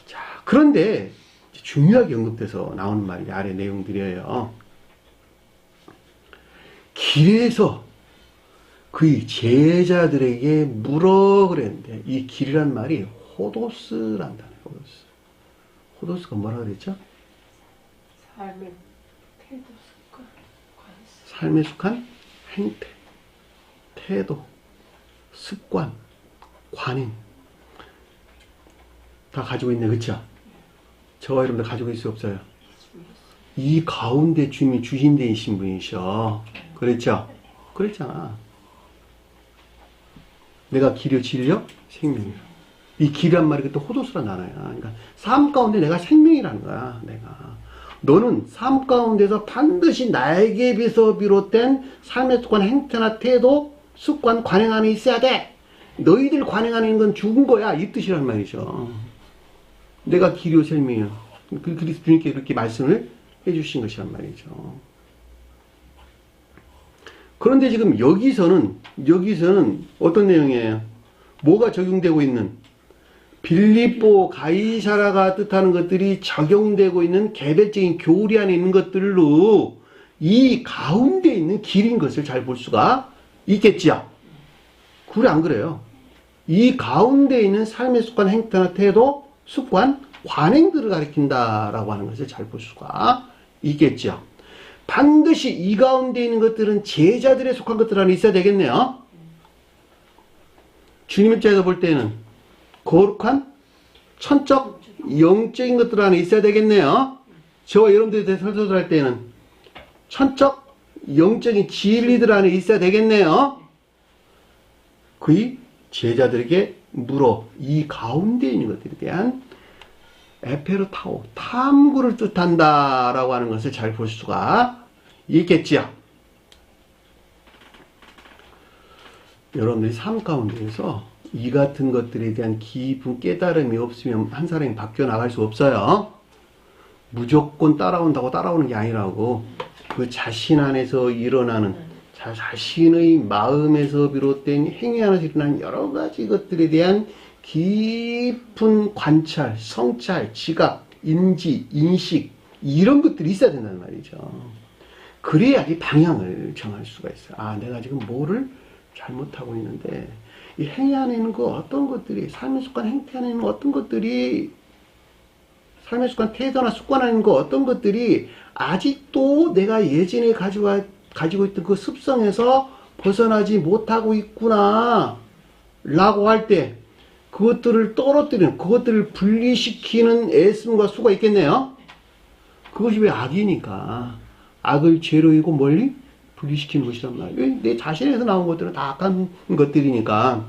자, 그런데 중요하게 언급돼서 나오는 말이 아래 내용들이에요. 길에서 그의 제자들에게 물어 그랬는데, 이 길이란 말이 호도스란 단어예요. 호도스. 호도스가 뭐라 그랬죠? 삶의 태도, 습관, 관습. 삶에 속한 행태, 태도, 습관, 관행 다 가지고 있네, 그쵸? 저와 여러분들 가지고 있을 수 없어요. 이 가운데 주님이 주신 데이신 분이셔. 그랬죠? 그랬잖아. 내가 길이요 진리요 생명이요. 이 길이란 말이 또 호도스란 단어야. 그러니까 삶 가운데 내가 생명이라는 거야. 내가 너는 삶 가운데서 반드시 나에게 비롯된 삶에 속한 행태나 태도, 습관, 관행 안에 있어야 돼. 너희들 관행 안에 있는 건 죽은 거야. 이 뜻이란 말이죠. 내가 길이요 생명이요. 그리스도 주님께 이렇게 말씀을 해주신 것이란 말이죠. 그런데 지금 여기서는 어떤 내용이에요? 뭐가 적용되고 있는? 빌립보, 가이사라가 뜻하는 것들이 적용되고 있는 개별적인 교리 안에 있는 것들로 이 가운데 있는 길인 것을 잘 볼 수가 있겠지요. 그래, 안 그래요? 이 가운데 있는 삶에 속한 행태나 태도, 습관, 관행들을 가리킨다라고 하는 것을 잘 볼 수가 있겠죠. 반드시 이 가운데 있는 것들은 제자들에 속한 것들 안에 있어야 되겠네요. 주님 입장에서 볼 때는 거룩한 천적 영적인 것들 안에 있어야 되겠네요. 저와 여러분들에 대해 설교할 때는 천적 영적인 진리들 안에 있어야 되겠네요. 그의 제자들에게 물어 이 가운데 있는 것들에 대한 에페르타오, 탐구를 뜻한다라고 하는 것을 잘 볼 수가 있겠지요. 여러분들이 삶 가운데에서 이 같은 것들에 대한 깊은 깨달음이 없으면 한 사람이 바뀌어 나갈 수 없어요. 무조건 따라온다고 따라오는 게 아니라고 그 자신 안에서 일어나는 자신의 마음에서 비롯된 행위 안에서 일어나는 여러 가지 것들에 대한 깊은 관찰, 성찰, 지각, 인지, 인식 이런 것들이 있어야 된다는 말이죠. 그래야지 방향을 정할 수가 있어요. 아, 내가 지금 뭐를 잘못하고 있는데 이 행위 안에 있는 거 어떤 것들이 삶의 습관 행태 안에 있는 어떤 것들이 삶의 습관 태도나 습관 안에 있는 거 어떤 것들이 아직도 내가 예전에 가지고 있던 그 습성에서 벗어나지 못하고 있구나 라고 할 때 그것들을 떨어뜨리는, 그것들을 분리시키는 애씀과 수가 있겠네요. 그것이 왜 악이니까. 악을 죄로이고 멀리 분리시키는 것이란 말이에요. 내 자신에서 나온 것들은 다 악한 것들이니까.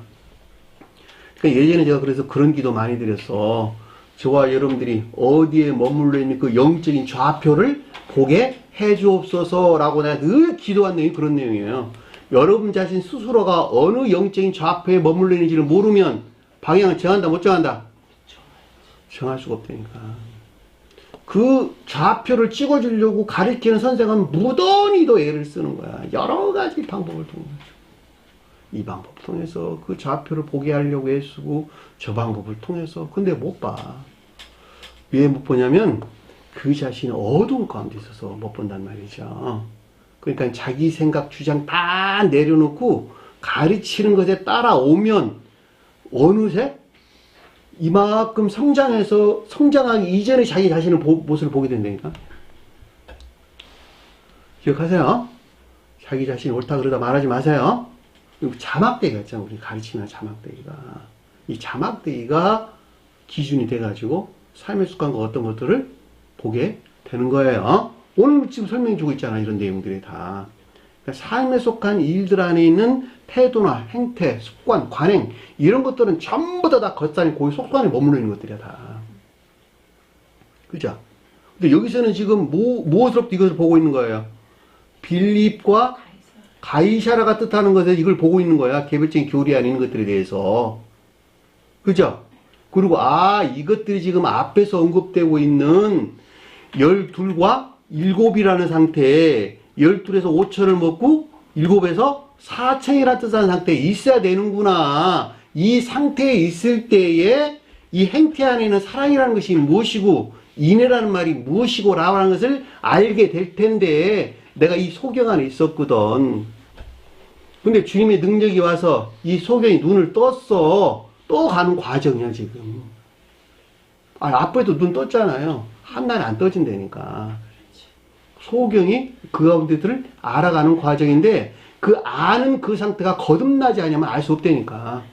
그러니까 예전에 제가 그래서 그런 기도 많이 드렸어. 저와 여러분들이 어디에 머물러 있는 그 영적인 좌표를 보게 해주옵소서라고 내가 늘 기도한 내용이 그런 내용이에요. 여러분 자신 스스로가 어느 영적인 좌표에 머물러 있는지를 모르면 방향을 정한다, 못 정한다? 정할 수가 없다니까. 그 좌표를 찍어주려고 가르치는 선생은 무던히도 애를 쓰는 거야. 여러 가지 방법을 통해서. 이 방법 통해서 그 좌표를 보게 하려고 애쓰고 저 방법을 통해서. 근데 못 봐. 왜 못 보냐면 그 자신은 어두운 가운데 있어서 못 본단 말이죠. 그러니까 자기 생각, 주장 다 내려놓고 가르치는 것에 따라오면 어느새 이만큼 성장하기 이전에 자기 자신의 모습을 보게 된다니까. 기억하세요? 자기 자신이 옳다 그러다 말하지 마세요. 그리고 자막대기가 있잖아. 우리 가르치는 자막대기가. 이 자막대기가 기준이 돼가지고 삶의 습관과 어떤 것들을 보게 되는 거예요. 오늘 지금 설명해주고 있잖아. 이런 내용들이 다. 그러니까 삶에 속한 일들 안에 있는 태도나 행태, 습관, 관행 이런 것들은 전부 다 겉산이 고유 속산에 머물러 있는 것들이야 다. 그죠? 근데 여기서는 지금 무엇으로부터 이것을 보고 있는 거예요? 빌립과 가이사라가 뜻하는 것에 이걸 보고 있는 거야. 개별적인 교리 안에 있는 것들에 대해서. 그죠? 그리고 이것들이 지금 앞에서 언급되고 있는 12과 7이라는 상태에 12에서 5천을 먹고 7에서 4천이라는 뜻하는 상태에 있어야 되는구나. 이 상태에 있을 때에 이 행태 안에는 사랑이라는 것이 무엇이고 인애라는 말이 무엇이고 라는 것을 알게 될 텐데 내가 이 소경 안에 있었거든. 근데 주님의 능력이 와서 이 소경이 눈을 떴어. 또 가는 과정이야 지금. 앞에도 눈 떴잖아요. 한날 안 떠진다니까. 소경이 그 가운데들을 알아가는 과정인데 그 아는 그 상태가 거듭나지 않으면 알 수 없다니까.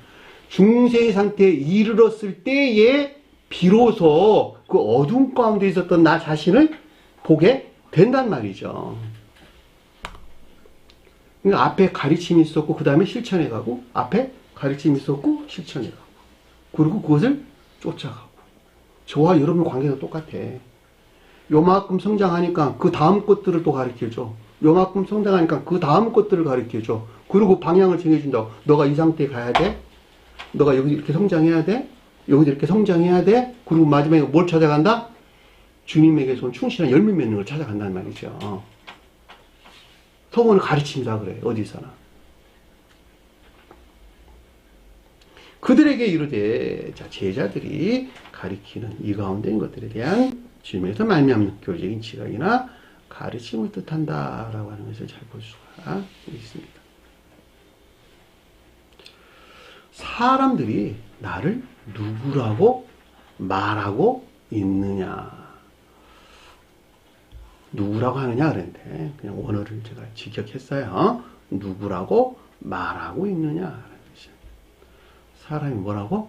중생의 상태에 이르렀을 때에 비로소 그 어둠 가운데 있었던 나 자신을 보게 된단 말이죠. 그러니까 앞에 가르침이 있었고 그 다음에 실천해 가고 앞에 가르침이 있었고 실천해 가고 그리고 그것을 쫓아가고 저와 여러분 관계도 똑같아. 요만큼 성장하니까 그 다음 것들을 또 가르쳐줘. 요만큼 성장하니까 그 다음 것들을 가르쳐줘. 그리고 방향을 정해준다고. 너가 이 상태에 가야 돼. 너가 여기 이렇게 성장해야 돼. 여기도 이렇게 성장해야 돼. 그리고 마지막에 뭘 찾아간다? 주님에게서 온 충실한 열매 맺는 걸 찾아간다는 말이죠. 성원을 가르친다 그래. 어디서나. 그들에게 이르되 자 제자들이 가리키는 이 가운데 있는 것들에 대한 주님에서 말미암는 교리적인 지각이나 가르침을 뜻한다라고 하는 것을 잘 볼 수가 있습니다. 사람들이 나를 누구라고 말하고 있느냐. 누구라고 하느냐 그랬는데 그냥 원어를 제가 직역했어요. 누구라고 말하고 있느냐. 사람이 뭐라고?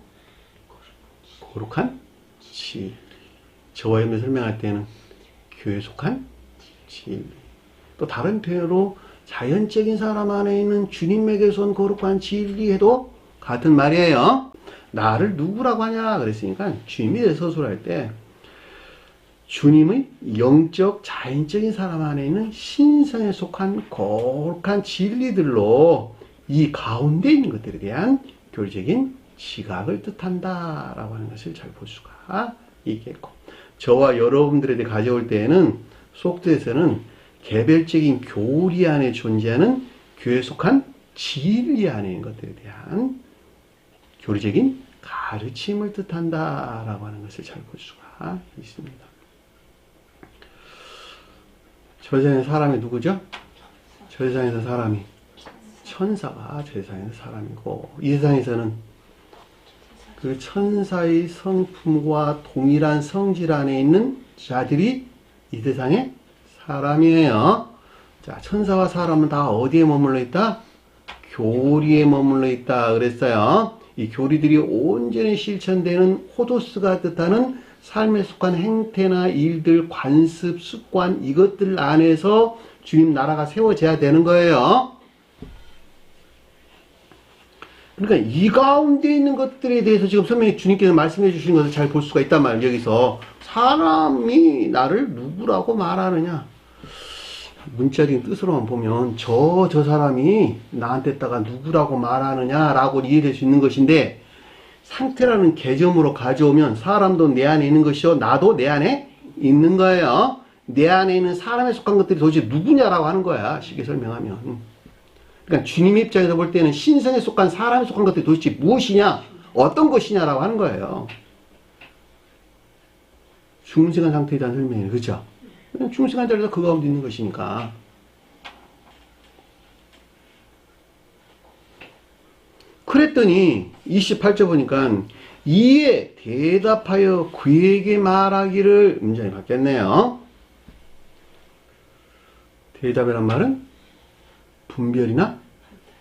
거룩한 진리. 저와 여러분이 설명할 때는 교회에 속한 진리. 또 다른 표현으로 자연적인 사람 안에 있는 주님에게서 온 거룩한 진리에도 같은 말이에요. 나를 누구라고 하냐 그랬으니까 주님이 대해서 서술할 때 주님의 영적 자연적인 사람 안에 있는 신성에 속한 거룩한 진리들로 이 가운데 있는 것들에 대한 교리적인 지각을 뜻한다라고 하는 것을 잘 볼 수가 있겠고 저와 여러분들에게 가져올 때에는 속도에서는 개별적인 교리 안에 존재하는 교회에 속한 진리 안에 있는 것들에 대한 교리적인 가르침을 뜻한다라고 하는 것을 잘 볼 수가 있습니다. 저 세상의 사람이 누구죠? 저 세상에서 사람이 천사가 저 세상에서 사람이고 이 세상에서는 그 천사의 성품과 동일한 성질 안에 있는 자들이 이 세상의 사람이에요. 자, 천사와 사람은 다 어디에 머물러 있다? 교리에 머물러 있다 그랬어요. 이 교리들이 온전히 실천되는 호도스가 뜻하는 삶에 속한 행태나 일들, 관습, 습관 이것들 안에서 주님 나라가 세워져야 되는 거예요. 그러니까 이 가운데 있는 것들에 대해서 지금 선생님이 주님께서 말씀해 주시는 것을 잘 볼 수가 있단 말이에요. 여기서 사람이 나를 누구라고 말하느냐. 문자적인 뜻으로만 보면 저 사람이 나한테다가 누구라고 말하느냐라고 이해될 수 있는 것인데 상태라는 개념으로 가져오면 사람도 내 안에 있는 것이요 나도 내 안에 있는 거예요. 내 안에 있는 사람에 속한 것들이 도대체 누구냐라고 하는 거야. 쉽게 설명하면. 그러니까 주님 입장에서 볼 때는 신성에 속한 사람에 속한 것들이 도대체 무엇이냐 어떤 것이냐라고 하는 거예요. 중생한 상태에 대한 설명이에요. 그렇죠? 중생한 자리에서 그 가운데 있는 것이니까. 그랬더니 28절 보니까 이에 대답하여 그에게 말하기를 문장이 바뀌었네요. 대답이란 말은 분별이나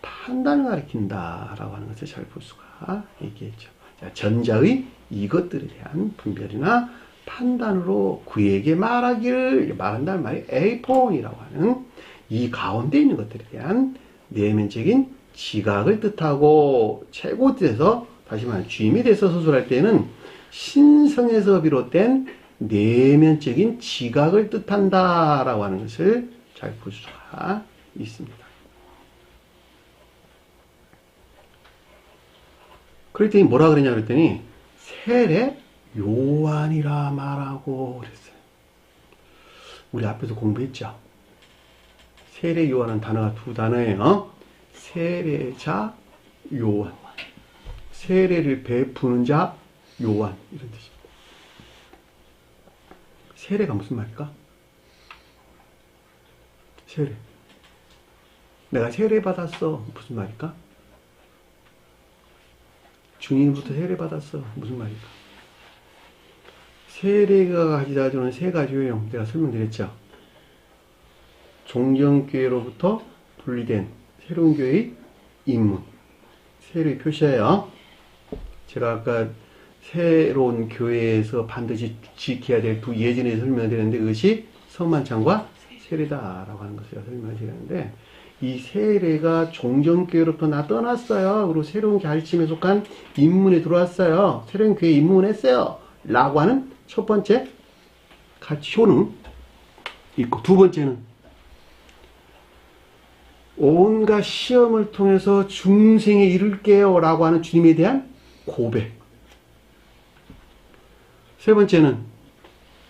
판단을 가리킨다라고 하는 것을 잘 볼 수가 있겠죠. 자, 전자의 이것들에 대한 분별이나 판단으로 그에게 말하기를 말한다는 말이 에이폰이라고 하는 이 가운데 있는 것들에 대한 내면적인 지각을 뜻하고 최고 뜻에서 다시 말하면 주임에 대해서 서술할 때는 신성에서 비롯된 내면적인 지각을 뜻한다라고 하는 것을 잘 볼 수가 있습니다. 그랬더니 뭐라 그랬냐 그랬더니 세례 요한이라 말하고 그랬어요. 우리 앞에서 공부했죠. 세례 요한은 단어가 두 단어예요. 세례자 요한. 세례를 베푸는 자 요한 이런 뜻입니다. 세례가 무슨 말일까? 세례. 내가 세례 받았어. 무슨 말일까? 주님부터 세례 받았어. 무슨 말일까? 세례가 가지다 주는 세 가지 효용 내가 설명드렸죠. 종전교회로부터 분리된 새로운 교회의 입문, 세례의 표시예요. 제가 아까 새로운 교회에서 반드시 지켜야 될 두 예전에 설명드렸는데 그것이 성만찬과 세례다라고 하는 것을 설명을 드렸는데, 이 세례가 종전교회로부터 나 떠났어요. 그리고 새로운 가르침에 속한 입문에 들어왔어요. 새로운 교회에 입문했어요. 라고 하는 첫 번째 효능 있고, 두 번째는 온갖 시험을 통해서 중생에 이룰게요 라고 하는 주님에 대한 고백. 세 번째는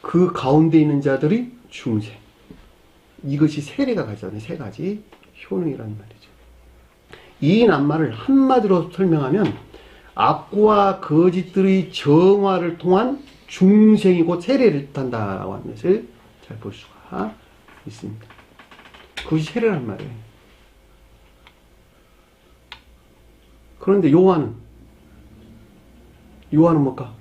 그 가운데 있는 자들이 중생. 이것이 세례가 가져다는 세 가지 효능이란 말이죠. 이 낱말을 한마디로 설명하면 악과 거짓들의 정화를 통한 중생이 곧 세례를 뜻한다라고 하는 것을 잘 볼 수가 있습니다. 그것이 세례란 말이에요. 그런데 요한은 뭘까?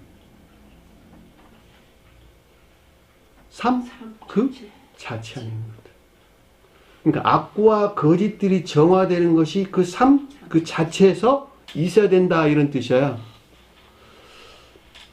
그 자체 아닌 것. 그러니까 악과 거짓들이 정화되는 것이 그 그 자체에서 있어야 된다 이런 뜻이에요.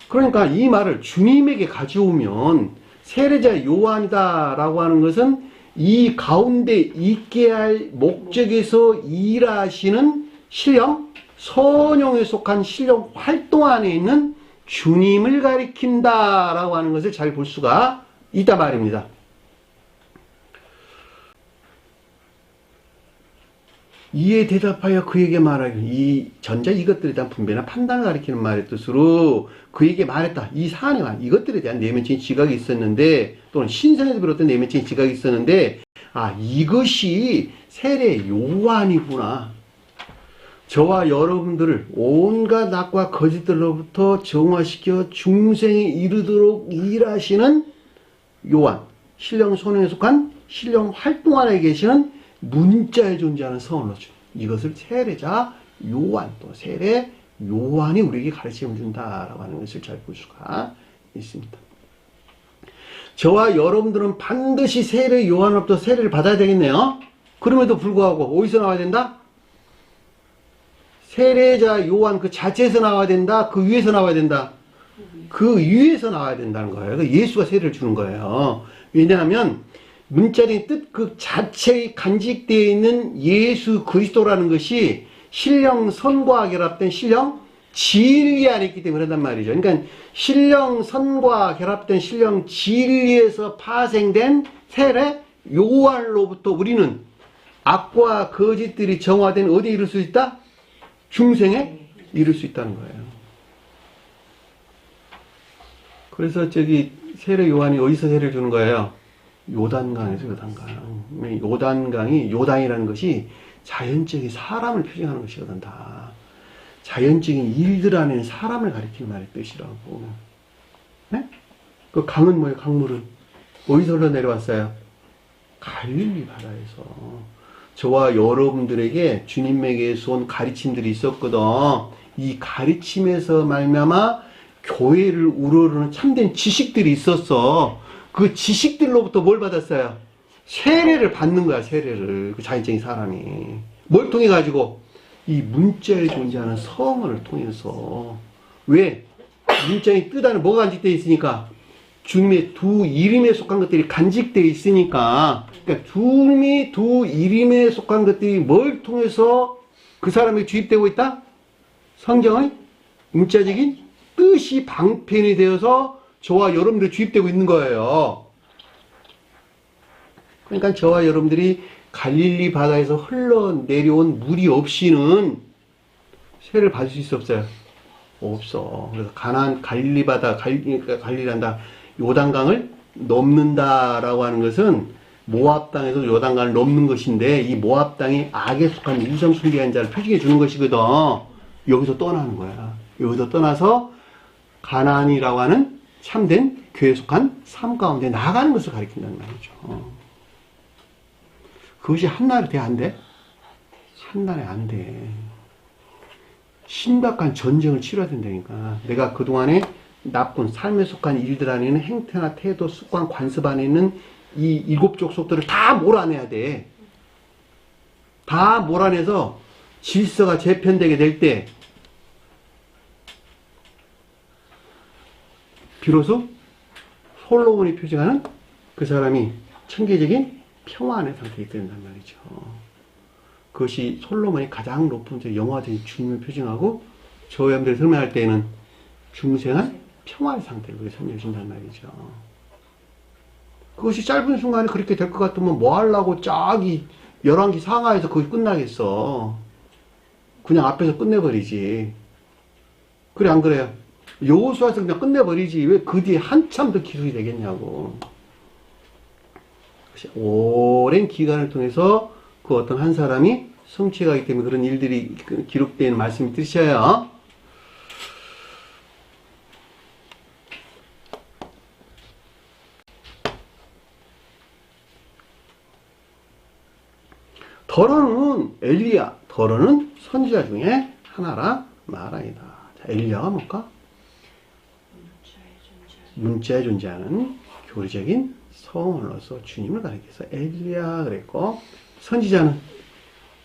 그러니까 이 말을 주님에게 가져오면 세례자 요한이다 라고 하는 것은 이 가운데 있게 할 목적에서 일하시는 신령 선용에 속한 신령 활동 안에 있는 주님을 가리킨다 라고 하는 것을 잘 볼 수가 있단 말입니다. 이에 대답하여 그에게 말하기를, 이 전자 이것들에 대한 분배나 판단을 가리키는 말의 뜻으로 그에게 말했다. 이 사안에 말, 이것들에 대한 내면적인 지각이 있었는데, 또는 신선에서 비롯된 내면적인 지각이 있었는데, 아, 이것이 세례 요한이구나. 저와 여러분들을 온갖 악과 거짓들로부터 정화시켜 중생에 이르도록 일하시는 요한, 신령 손에 속한 신령 활동 안에 계시는 문자에 존재하는 성으로죠. 이것을 세례자 요한, 또 세례 요한이 우리에게 가르침을 준다라고 하는 것을 잘 볼 수가 있습니다. 저와 여러분들은 반드시 세례 요한으로부터 세례를 받아야 되겠네요. 그럼에도 불구하고 어디서 나와야 된다? 세례자 요한 그 자체에서 나와야 된다? 그 위에서 나와야 된다? 그 위에서 나와야 된다는 거예요. 예수가 세례를 주는 거예요. 왜냐하면 문자적인 뜻 그 자체에 간직되어 있는 예수 그리스도라는 것이 신령 선과 결합된 신령 진리 안에 있기 때문에 그런단 말이죠. 그러니까 신령 선과 결합된 신령 진리에서 파생된 세례 요한로부터 우리는 악과 거짓들이 정화된 어디에 이룰 수 있다? 중생에 이룰 수 있다는 거예요. 그래서 저기 세례 요한이 어디서 세례를 주는 거예요? 요단강에서 요단강. 요단강이, 요단이라는 것이 자연적인 사람을 표정하는 것이거든, 다. 자연적인 일들 안에는 사람을 가리키는 말의 뜻이라고. 네? 그 강은 뭐예요, 강물은? 어디서 흘러내려왔어요? 갈릴리 바다에서. 저와 여러분들에게 주님에게서 온 가르침들이 있었거든. 이 가르침에서 말미암아 교회를 우러르는 참된 지식들이 있었어. 그 지식들로부터 뭘 받았어요? 세례를 받는 거야, 세례를. 그 자연적인 사람이. 뭘 통해 가지고? 이 문자에 존재하는 성을 통해서. 왜? 문자의 뜻 안에 뭐가 간직되어 있으니까? 주님의 두 이름에 속한 것들이 간직되어 있으니까. 그러니까 주님이 두 이름에 속한 것들이 뭘 통해서 그 사람에게 주입되고 있다? 성경의 문자적인 뜻이 방편이 되어서 저와 여러분들이 주입되고 있는 거예요. 그러니까 저와 여러분들이 갈릴리 바다에서 흘러내려온 물이 없이는 세례를 받을 수 있어 없어요? 없어. 그래서 갈릴리 바다, 갈릴리란다, 요단강을 넘는다라고 하는 것은 모압 땅에서 요단강을 넘는 것인데, 이 모압 땅이 악에 속한 이성 숭배한 자를 표징해 주는 것이거든. 여기서 떠나는 거야. 여기서 떠나서 가나안이라고 하는 참된 교회에 속한 삶 가운데 나아가는 것을 가리킨다는 말이죠. 그것이 한날에 돼, 안 돼? 한날에 안 돼. 심각한 전쟁을 치러야 된다니까. 내가 그동안에 나쁜 삶에 속한 일들 안에는 행태나 태도, 습관, 관습 안에 있는 이 7 족속들을 다 몰아내야 돼. 다 몰아내서 질서가 재편되게 될 때 비로소 솔로몬이 표징하는 그 사람이 천계적인 평안의 상태에 있다는 말이죠. 그것이 솔로몬이 가장 높은 영화적인 주님을 표징하고 저 여러분들이 설명할 때에는 중생한 평화의 상태를 그렇게 설명해 준단 말이죠. 그것이 짧은 순간에 그렇게 될 것 같으면 뭐 하려고 쫙이 11기 상하에서 그게 끝나겠어. 그냥 앞에서 끝내버리지. 그래 안 그래요? 여호수아에서 그냥 끝내버리지. 왜 그 뒤에 한참 더 기술이 되겠냐고. 오랜 기간을 통해서 그 어떤 한 사람이 성취하기 때문에 그런 일들이 기록되는 말씀이 뜻이에요. 더러는 엘리야, 더러는 선지자 중에 하나라 말하이다. 자, 엘리야가 뭘까? 문자에 존재하는 교리적인 성언으로서 주님을 가리켜서 엘리야 그랬고, 선지자는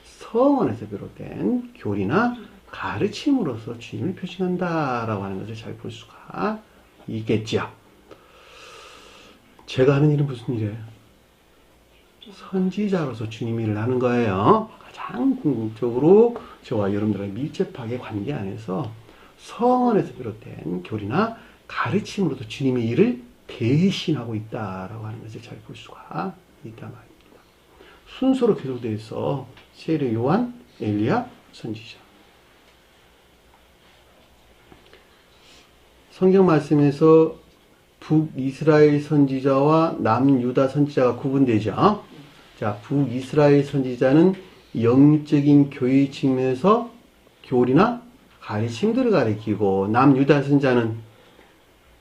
성언에서 비롯된 교리나 가르침으로서 주님을 표시한다라고 하는 것을 잘 볼 수가 있겠지요. 제가 하는 일은 무슨 일이에요? 선지자로서 주님 일을 하는 거예요. 가장 궁극적으로 저와 여러분들의 밀접하게 관계 안에서 성언에서 비롯된 교리나 가르침으로도 주님의 일을 대신하고 있다라고 하는 것을 잘 볼 수가 있단 말입니다. 순서로 기록되어 있어. 세례 요한, 엘리야, 선지자. 성경 말씀에서 북이스라엘 선지자와 남유다 선지자가 구분되죠. 자, 북이스라엘 선지자는 영적인 교회 측면에서 교리나 가르침들을 가리키고, 남유다 선지자는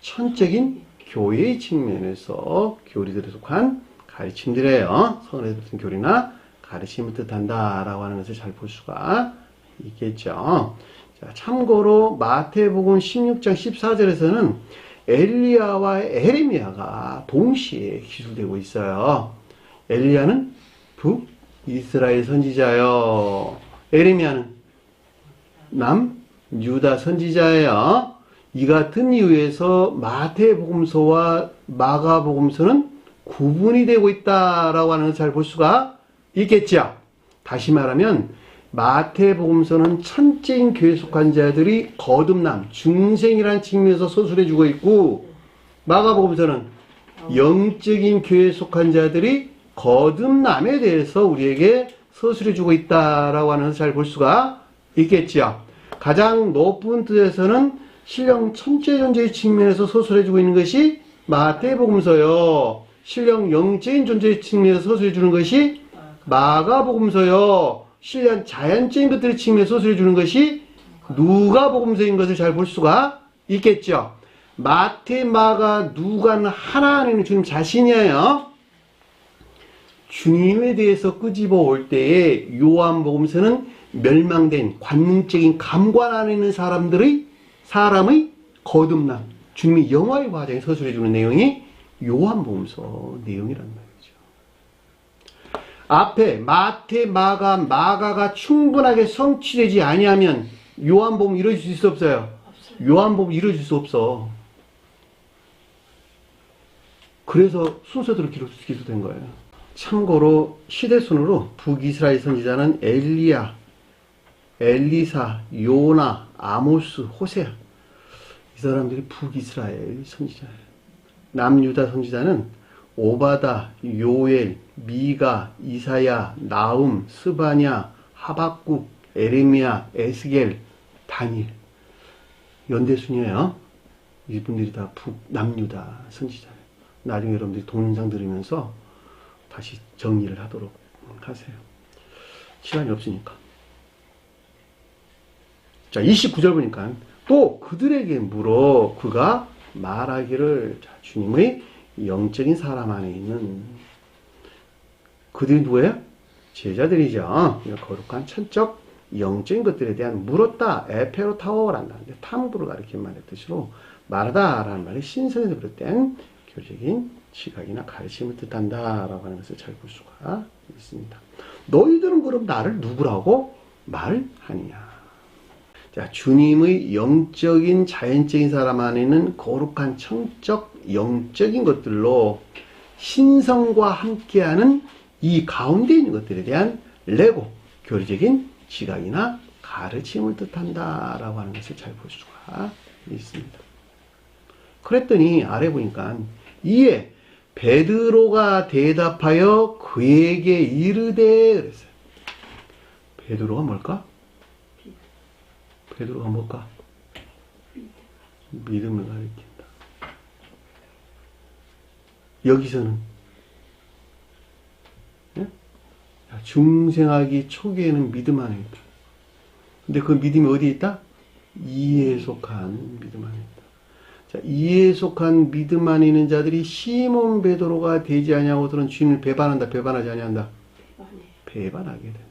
천적인 교회의 측면에서 교리들에 속한 가르침들이에요. 성언에서 비롯된 교리나 가르침을 뜻한다라고 하는 것을 잘 볼 수가 있겠죠. 자, 참고로 마태복음 16장 14절에서는 엘리야와 에레미야가 동시에 기술되고 있어요. 엘리야는 북이스라엘 선지자요. 에레미야는 남유다 선지자예요. 이 같은 이유에서 마태복음서와 마가복음서는 구분이 되고 있다라고 하는 것을 잘 볼 수가 있겠죠. 다시 말하면 마태복음서는 천적인 교회에 속한 자들이 거듭남, 중생이라는 측면에서 서술해주고 있고, 마가복음서는 영적인 교회에 속한 자들이 거듭남에 대해서 우리에게 서술해주고 있다라고 하는 것을 잘 볼 수가 있겠지요. 가장 높은 뜻에서는 신령 천체 존재의 측면에서 서술해주고 있는 것이 마태복음서요. 신령 영적인 존재의 측면에서 서술해주는 것이 마가복음서요. 신령 자연적인 것들의 측면에서 서술해주는 것이 누가복음서인 것을 잘 볼 수가 있겠죠. 마태, 마가, 누가는 하나 안에는 주님 자신이에요. 주님에 대해서 끄집어 올 때에 요한복음서는 멸망된 관능적인 감관 안에 있는 사람의 거듭남, 주님의 영화의 과정에 서술해주는 내용이 요한복음서 내용이란 말이죠. 앞에 마태, 마가가 충분하게 성취되지 아니하면 요한복음 이루어질 수 없어요. 요한복음 이루어질 수 없어. 그래서 순서대로 기록된 거예요. 참고로 시대순으로 북이스라엘 선지자는 엘리야, 엘리사, 요나, 아모스, 호세아, 이 사람들이 북이스라엘 선지자예요. 남유다 선지자는 오바다, 요엘, 미가, 이사야, 나움, 스바냐, 하박국, 에레미야, 에스겔, 다니엘. 연대순이에요. 이분들이 다 남유다 선지자예요. 나중에 여러분들이 동영상 들으면서 다시 정리를 하도록 하세요. 시간이 없으니까. 자, 29절 보니까 또 그들에게 물어 그가 말하기를, 자, 주님의 영적인 사람 안에 있는 그들이 누구예요? 제자들이죠. 거룩한 천적 영적인 것들에 대한 물었다, 에페로타오란다. 탐구를 가리키는 말의 뜻으로 말하다라는 말이 신성에서 비롯된 교리적인 시각이나 가르침을 뜻한다라고 하는 것을 잘 볼 수가 있습니다. 너희들은 그럼 나를 누구라고 말하느냐? 자, 주님의 영적인 자연적인 사람 안에는 거룩한 청적 영적인 것들로 신성과 함께하는 이 가운데 있는 것들에 대한 레고 교리적인 지각이나 가르침을 뜻한다라고 하는 것을 잘 볼 수가 있습니다. 그랬더니 아래 보니까 이에 베드로가 대답하여 그에게 이르되 그랬어요. 베드로가 뭘까? 베드로가 뭘까? 믿음을 가리킨다. 여기서는 네? 중생하기 초기에는 믿음 안에 있다. 근데 그 믿음이 어디에 있다? 이에 속한 믿음 안에 있다. 자, 이에 속한 믿음 안에 있는 자들이 시몬 베드로가 되지 아니하고들은 주님을 배반한다. 배반하지 아니한다. 배반하게 된다.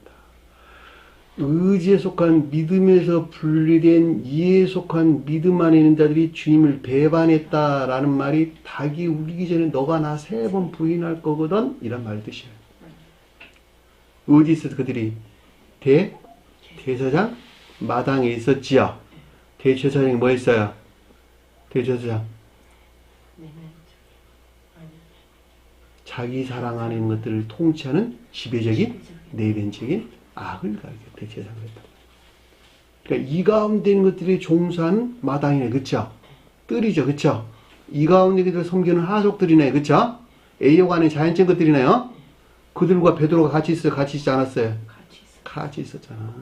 의지에 속한 믿음에서 분리된 이에 속한 믿음 안에 있는 자들이 주님을 배반했다라는 말이 닭이 울기 전에 너가 나 3번 부인할 거거든 이란 말의 뜻이에요. 어디 있어서 그들이 대제사장 마당에 있었지요. 대제사장이 뭐 했어요? 대제사장 자기 사랑 안에 있는 것들을 통치하는 지배적인 내면적인 악을 가리켰대. 대제사장을 했다. 그러니까 이 가운데 있는 것들이 종사하는 마당이네. 그쵸? 뜰이죠. 그쵸? 이 가운데 그들을 섬기는 하속들이네. 그쵸? A역 안에 자연적인 것들이네요. 그들과 베드로가 같이 있어요? 같이 있지 않았어요? 같이 있었잖아.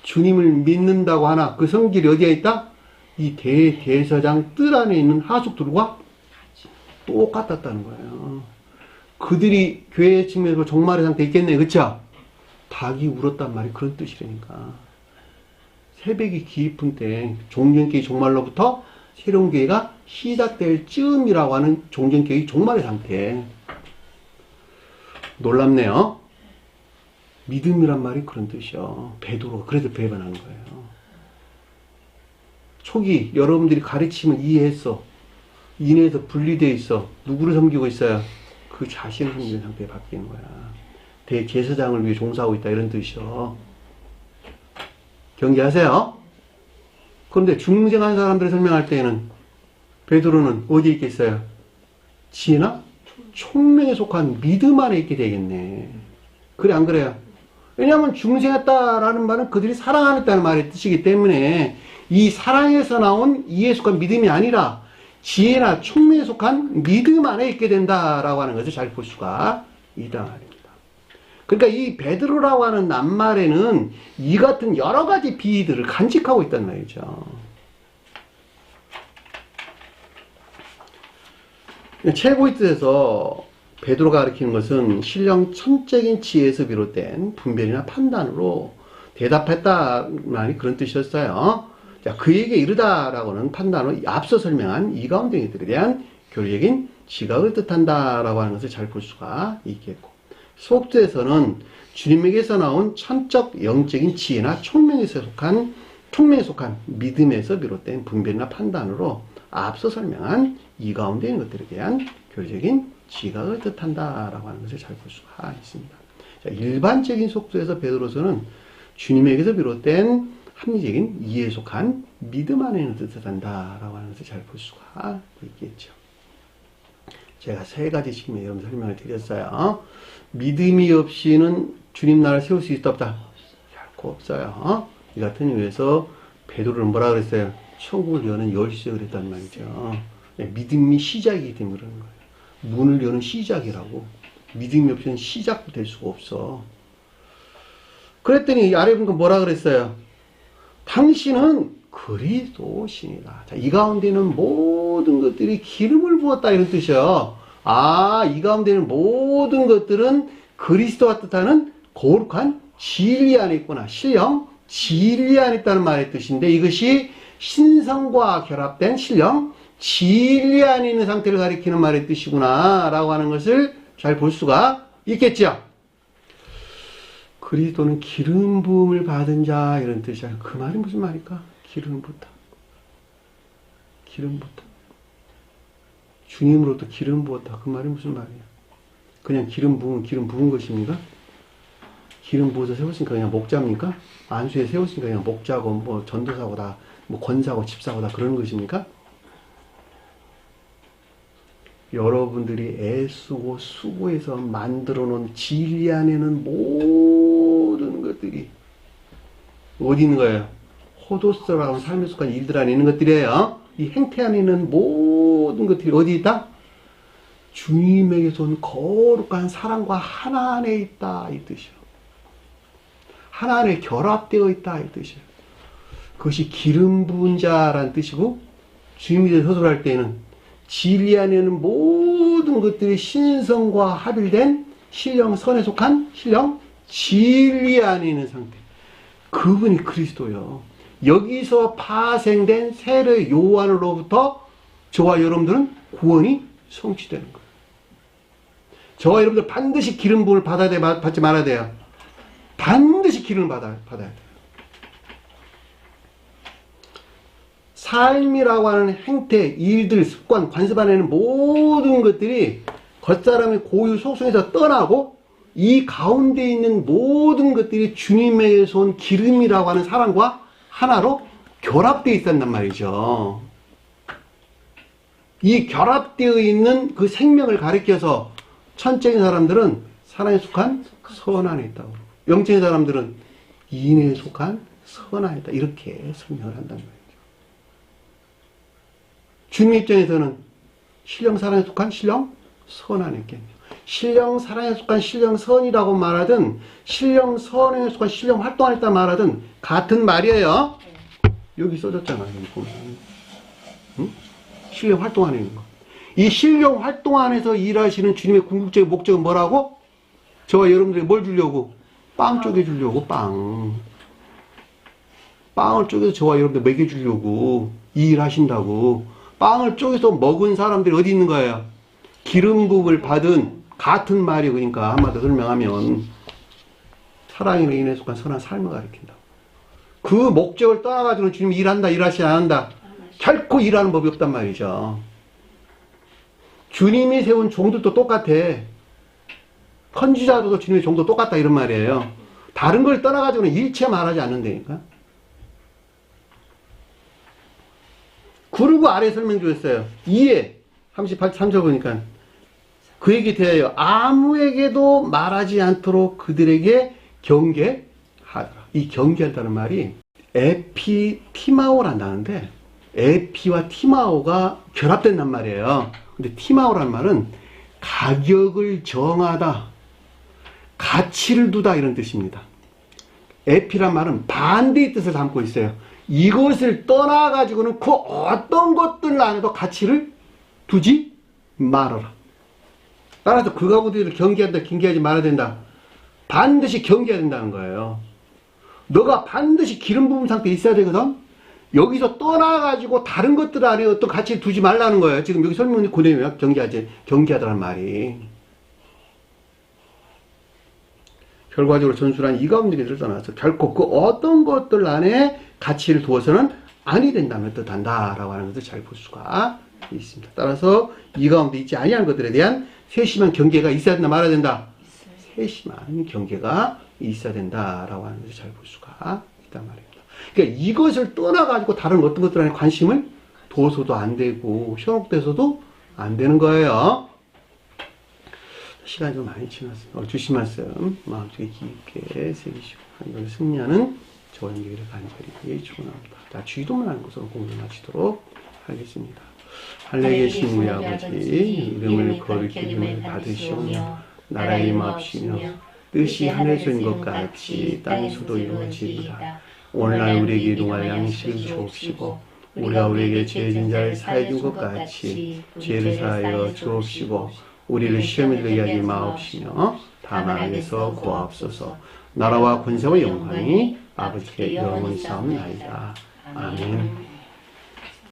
주님을 믿는다고 하나 그 성질이 어디에 있다? 이 대제사장 뜰 안에 있는 하속들과 똑같았다는 거예요. 그들이 교회 측면에서 종말의 상태에 있겠네. 그쵸? 닭이 울었단 말이 그런 뜻이라니까. 새벽이 깊은 때 종전교회 종말로부터 새로운 교회가 시작될 즈음이라고 하는 종전교회 종말의 상태. 놀랍네요. 믿음이란 말이 그런 뜻이요. 베드로가 그래서 배반하는 거예요. 초기 여러분들이 가르침을 이해했어. 인해서 분리되어 있어. 누구를 섬기고 있어요? 그 자신을 섬기는 상태에 바뀌는 거야. 대제사장을 위해 종사하고 있다 이런 뜻이요. 경계하세요. 그런데 중생한 사람들을 설명할 때에는 베드로는 어디에 있겠어요? 지혜나 총명에 속한 믿음 안에 있게 되겠네. 그래 안 그래요? 왜냐하면 중생했다라는 말은 그들이 사랑하였다는 말의 뜻이기 때문에 이 사랑에서 나온 이에 속한 믿음이 아니라 지혜나 총명에 속한 믿음 안에 있게 된다라고 하는 것을 잘 볼 수가 있다 말입니다. 그러니까 이 베드로라고 하는 낱말에는 이 같은 여러 가지 비유들을 간직하고 있단 말이죠. 최고의 뜻에서 베드로가 가리키는 것은 신령 천적인 지혜에서 비롯된 분별이나 판단으로 대답했다는 말이 그런 뜻이었어요. 자, 그에게 이르다라고는 판단으로 앞서 설명한 이 가운데 것들에 대한 교리적인 지각을 뜻한다라고 하는 것을 잘 볼 수가 있겠고, 속죄에서는 주님에게서 나온 천적 영적인 지혜나 총명에 속한 믿음에서 비롯된 분별이나 판단으로 앞서 설명한 이 가운데 있는 것들에 대한 교리적인 지각을 뜻한다라고 하는 것을 잘 볼 수가 있습니다. 자, 일반적인 속도에서 베드로서는 주님에게서 비롯된 합리적인 이해에 속한 믿음 안에 있는 뜻을 한다라고 하는 것을 잘 볼 수가 있겠죠. 제가 3가지 여러분 설명을 드렸어요. 믿음이 없이는 주님 나라를 세울 수 있다 없다? 결코 없어요. 이 같은 이유에서 베드로는 뭐라 그랬어요? 천국을 여는 열쇠가 그랬단 말이죠. 믿음이 시작이기 때문에 그러는 거예요. 문을 여는 시작이라고. 믿음이 없이는 시작도 될 수가 없어. 그랬더니 아래 보니까 뭐라 그랬어요? 당신은 그리스도시니라. 자, 이 가운데는 모든 것들이 기름을 부었다 이런 뜻이에요. 아, 이 가운데는 모든 것들은 그리스도와 뜻하는 거룩한 진리 안에 있구나. 신령 진리 안에 있다는 말의 뜻인데 이것이 신성과 결합된 신령 진리 안에 있는 상태를 가리키는 말의 뜻이구나 라고 하는 것을 잘 볼 수가 있겠죠. 그리스도는 기름 부음을 받은 자 이런 뜻이야. 그 말이 무슨 말일까? 기름 부다. 기름 부다. 주님으로부터 기름 부었다. 그 말이 무슨 말이야? 그냥 기름 부은 것입니까? 기름 부어서 세웠으니까 그냥 목자입니까? 안수에 세웠으니까 그냥 목자고 뭐 전도사고다, 뭐 권사고 집사고다 그런 것입니까? 여러분들이 애쓰고 수고해서 만들어 놓은 진리 안에는 모든 것들이 어디 있는 거예요? 호도스라고 삶의 속한 일들 안에 있는 것들이에요. 이 행태 안에 있는 모든 것들이 어디 있다? 주님에게서 온 거룩한 사랑과 하나 안에 있다 이 뜻이요. 하나 안에 결합되어 있다 이 뜻이에요. 그것이 기름 부은 자라는 뜻이고, 주님에 대해서 서술할 때에는 진리 안에는 모든 것들이 신성과 합일된 신령 선에 속한 신령 진리 안에 있는 상태. 그분이 그리스도요. 여기서 파생된 세례 요한으로부터 저와 여러분들은 구원이 성취되는 거예요. 저와 여러분들 반드시 기름 부음을 받지 말아야 돼요. 반드시 기름을 받아야 돼요. 삶이라고 하는 행태, 일들, 습관, 관습 안에는 모든 것들이 겉사람의 고유 속성에서 떠나고 이 가운데 있는 모든 것들이 주님에게서 온 기름이라고 하는 사랑과 하나로 결합되어 있단 말이죠. 이 결합되어 있는 그 생명을 가리켜서 천적인 사람들은 사랑에 속한 선 안에 있다고, 영적인 사람들은 인에 속한 선 안에 있다. 이렇게 설명을 한단 말이에요. 주님 입장에서는 신령 사랑에 속한 신령 선 안에 있겠네요. 신령 사랑에 속한 신령 선이라고 말하든 신령 선에 속한 신령 활동 안에 있다 말하든 같은 말이에요. 여기 써졌잖아요. 여기 보면. 응? 신령 활동 안에 있는 거. 이 신령 활동 안에서 일하시는 주님의 궁극적인 목적은 뭐라고? 저와 여러분들이 뭘 주려고? 빵 쪼개주려고. 빵을 쪼개서 저와 여러분들 먹여주려고 이 일 하신다고. 빵을 쪼개서 먹은 사람들이 어디 있는 거예요? 기름 부음을 받은 같은 말이, 그러니까 한마디로 설명하면 사랑으로 인해 속한 선한 삶을 가리킨다고. 그 목적을 떠나가지고는 주님이 일한다, 일하시 안 한다. 결코 일하는 법이 없단 말이죠. 주님이 세운 종들도 똑같아. 선지자들도 주님의 종도 똑같다 이런 말이에요. 다른 걸 떠나가지고는 일체 말하지 않는다니까. 그리고 아래 설명 주셨어요. 2에 38-3절 보니까 그에게 대하여 아무에게도 말하지 않도록 그들에게 경계하더라. 이 경계한다는 말이 에피티마오란다는데 에피와 티마오가 결합된단 말이에요. 근데 티마오란 말은 가격을 정하다, 가치를 두다 이런 뜻입니다. 에피란 말은 반대의 뜻을 담고 있어요. 이것을 떠나가지고는 그 어떤 것들 안에도 가치를 두지 말아라. 따라서 그 가운데를 경계한다, 경계하지 말아야 된다. 반드시 경계해야 된다는 거예요. 너가 반드시 기름 부은 상태에 있어야 되거든. 여기서 떠나가지고 다른 것들 안에 어떤 가치를 두지 말라는 거예요. 지금 여기 설명이 그대로예요. 경계하다는 말이. 결과적으로 전술한 이 가운데 떠나서 결코 그 어떤 것들 안에 가치를 두어서는 아니 된다는 뜻한다라고 하는 것을 잘 볼 수가 있습니다. 따라서 이 가운데 있지 아니한 것들에 대한 세심한 경계가 있어야 된다, 말아야 된다. 세심한 경계가 있어야 된다라고 하는 것을 잘 볼 수가 있단 말입니다. 그러니까 이것을 떠나가지고 다른 어떤 것들 안에 관심을 둬서도 안 되고 현혹돼서도 안 되는 거예요. 시간이 좀 많이 지났습니다. 오늘 주신 말씀 마음속에 깊게 새기시고 이걸 승리하는 저와 연결을 간절히 축원합니다. 자, 주의도만 하는 것으로 공동하시도록 하겠습니다. 하늘에 계신 우리 아버지, 이름을 거룩히 받으시오며 나라의 임하옵시며 뜻이 하늘에서 인 것 같이 땅에서도 이루어지이다. 오늘날 우리에게 일용할 양식을 주옵시고 우리가 우리에게 죄진 자를 사해 준 것 같이 죄를 사하여 주옵시고 우리를 시험에 들게 하지 마옵시며 다만 악에서 구하옵소서. 나라와 권세와 영광이 아버지께 영원히 싸움나이다. 아멘.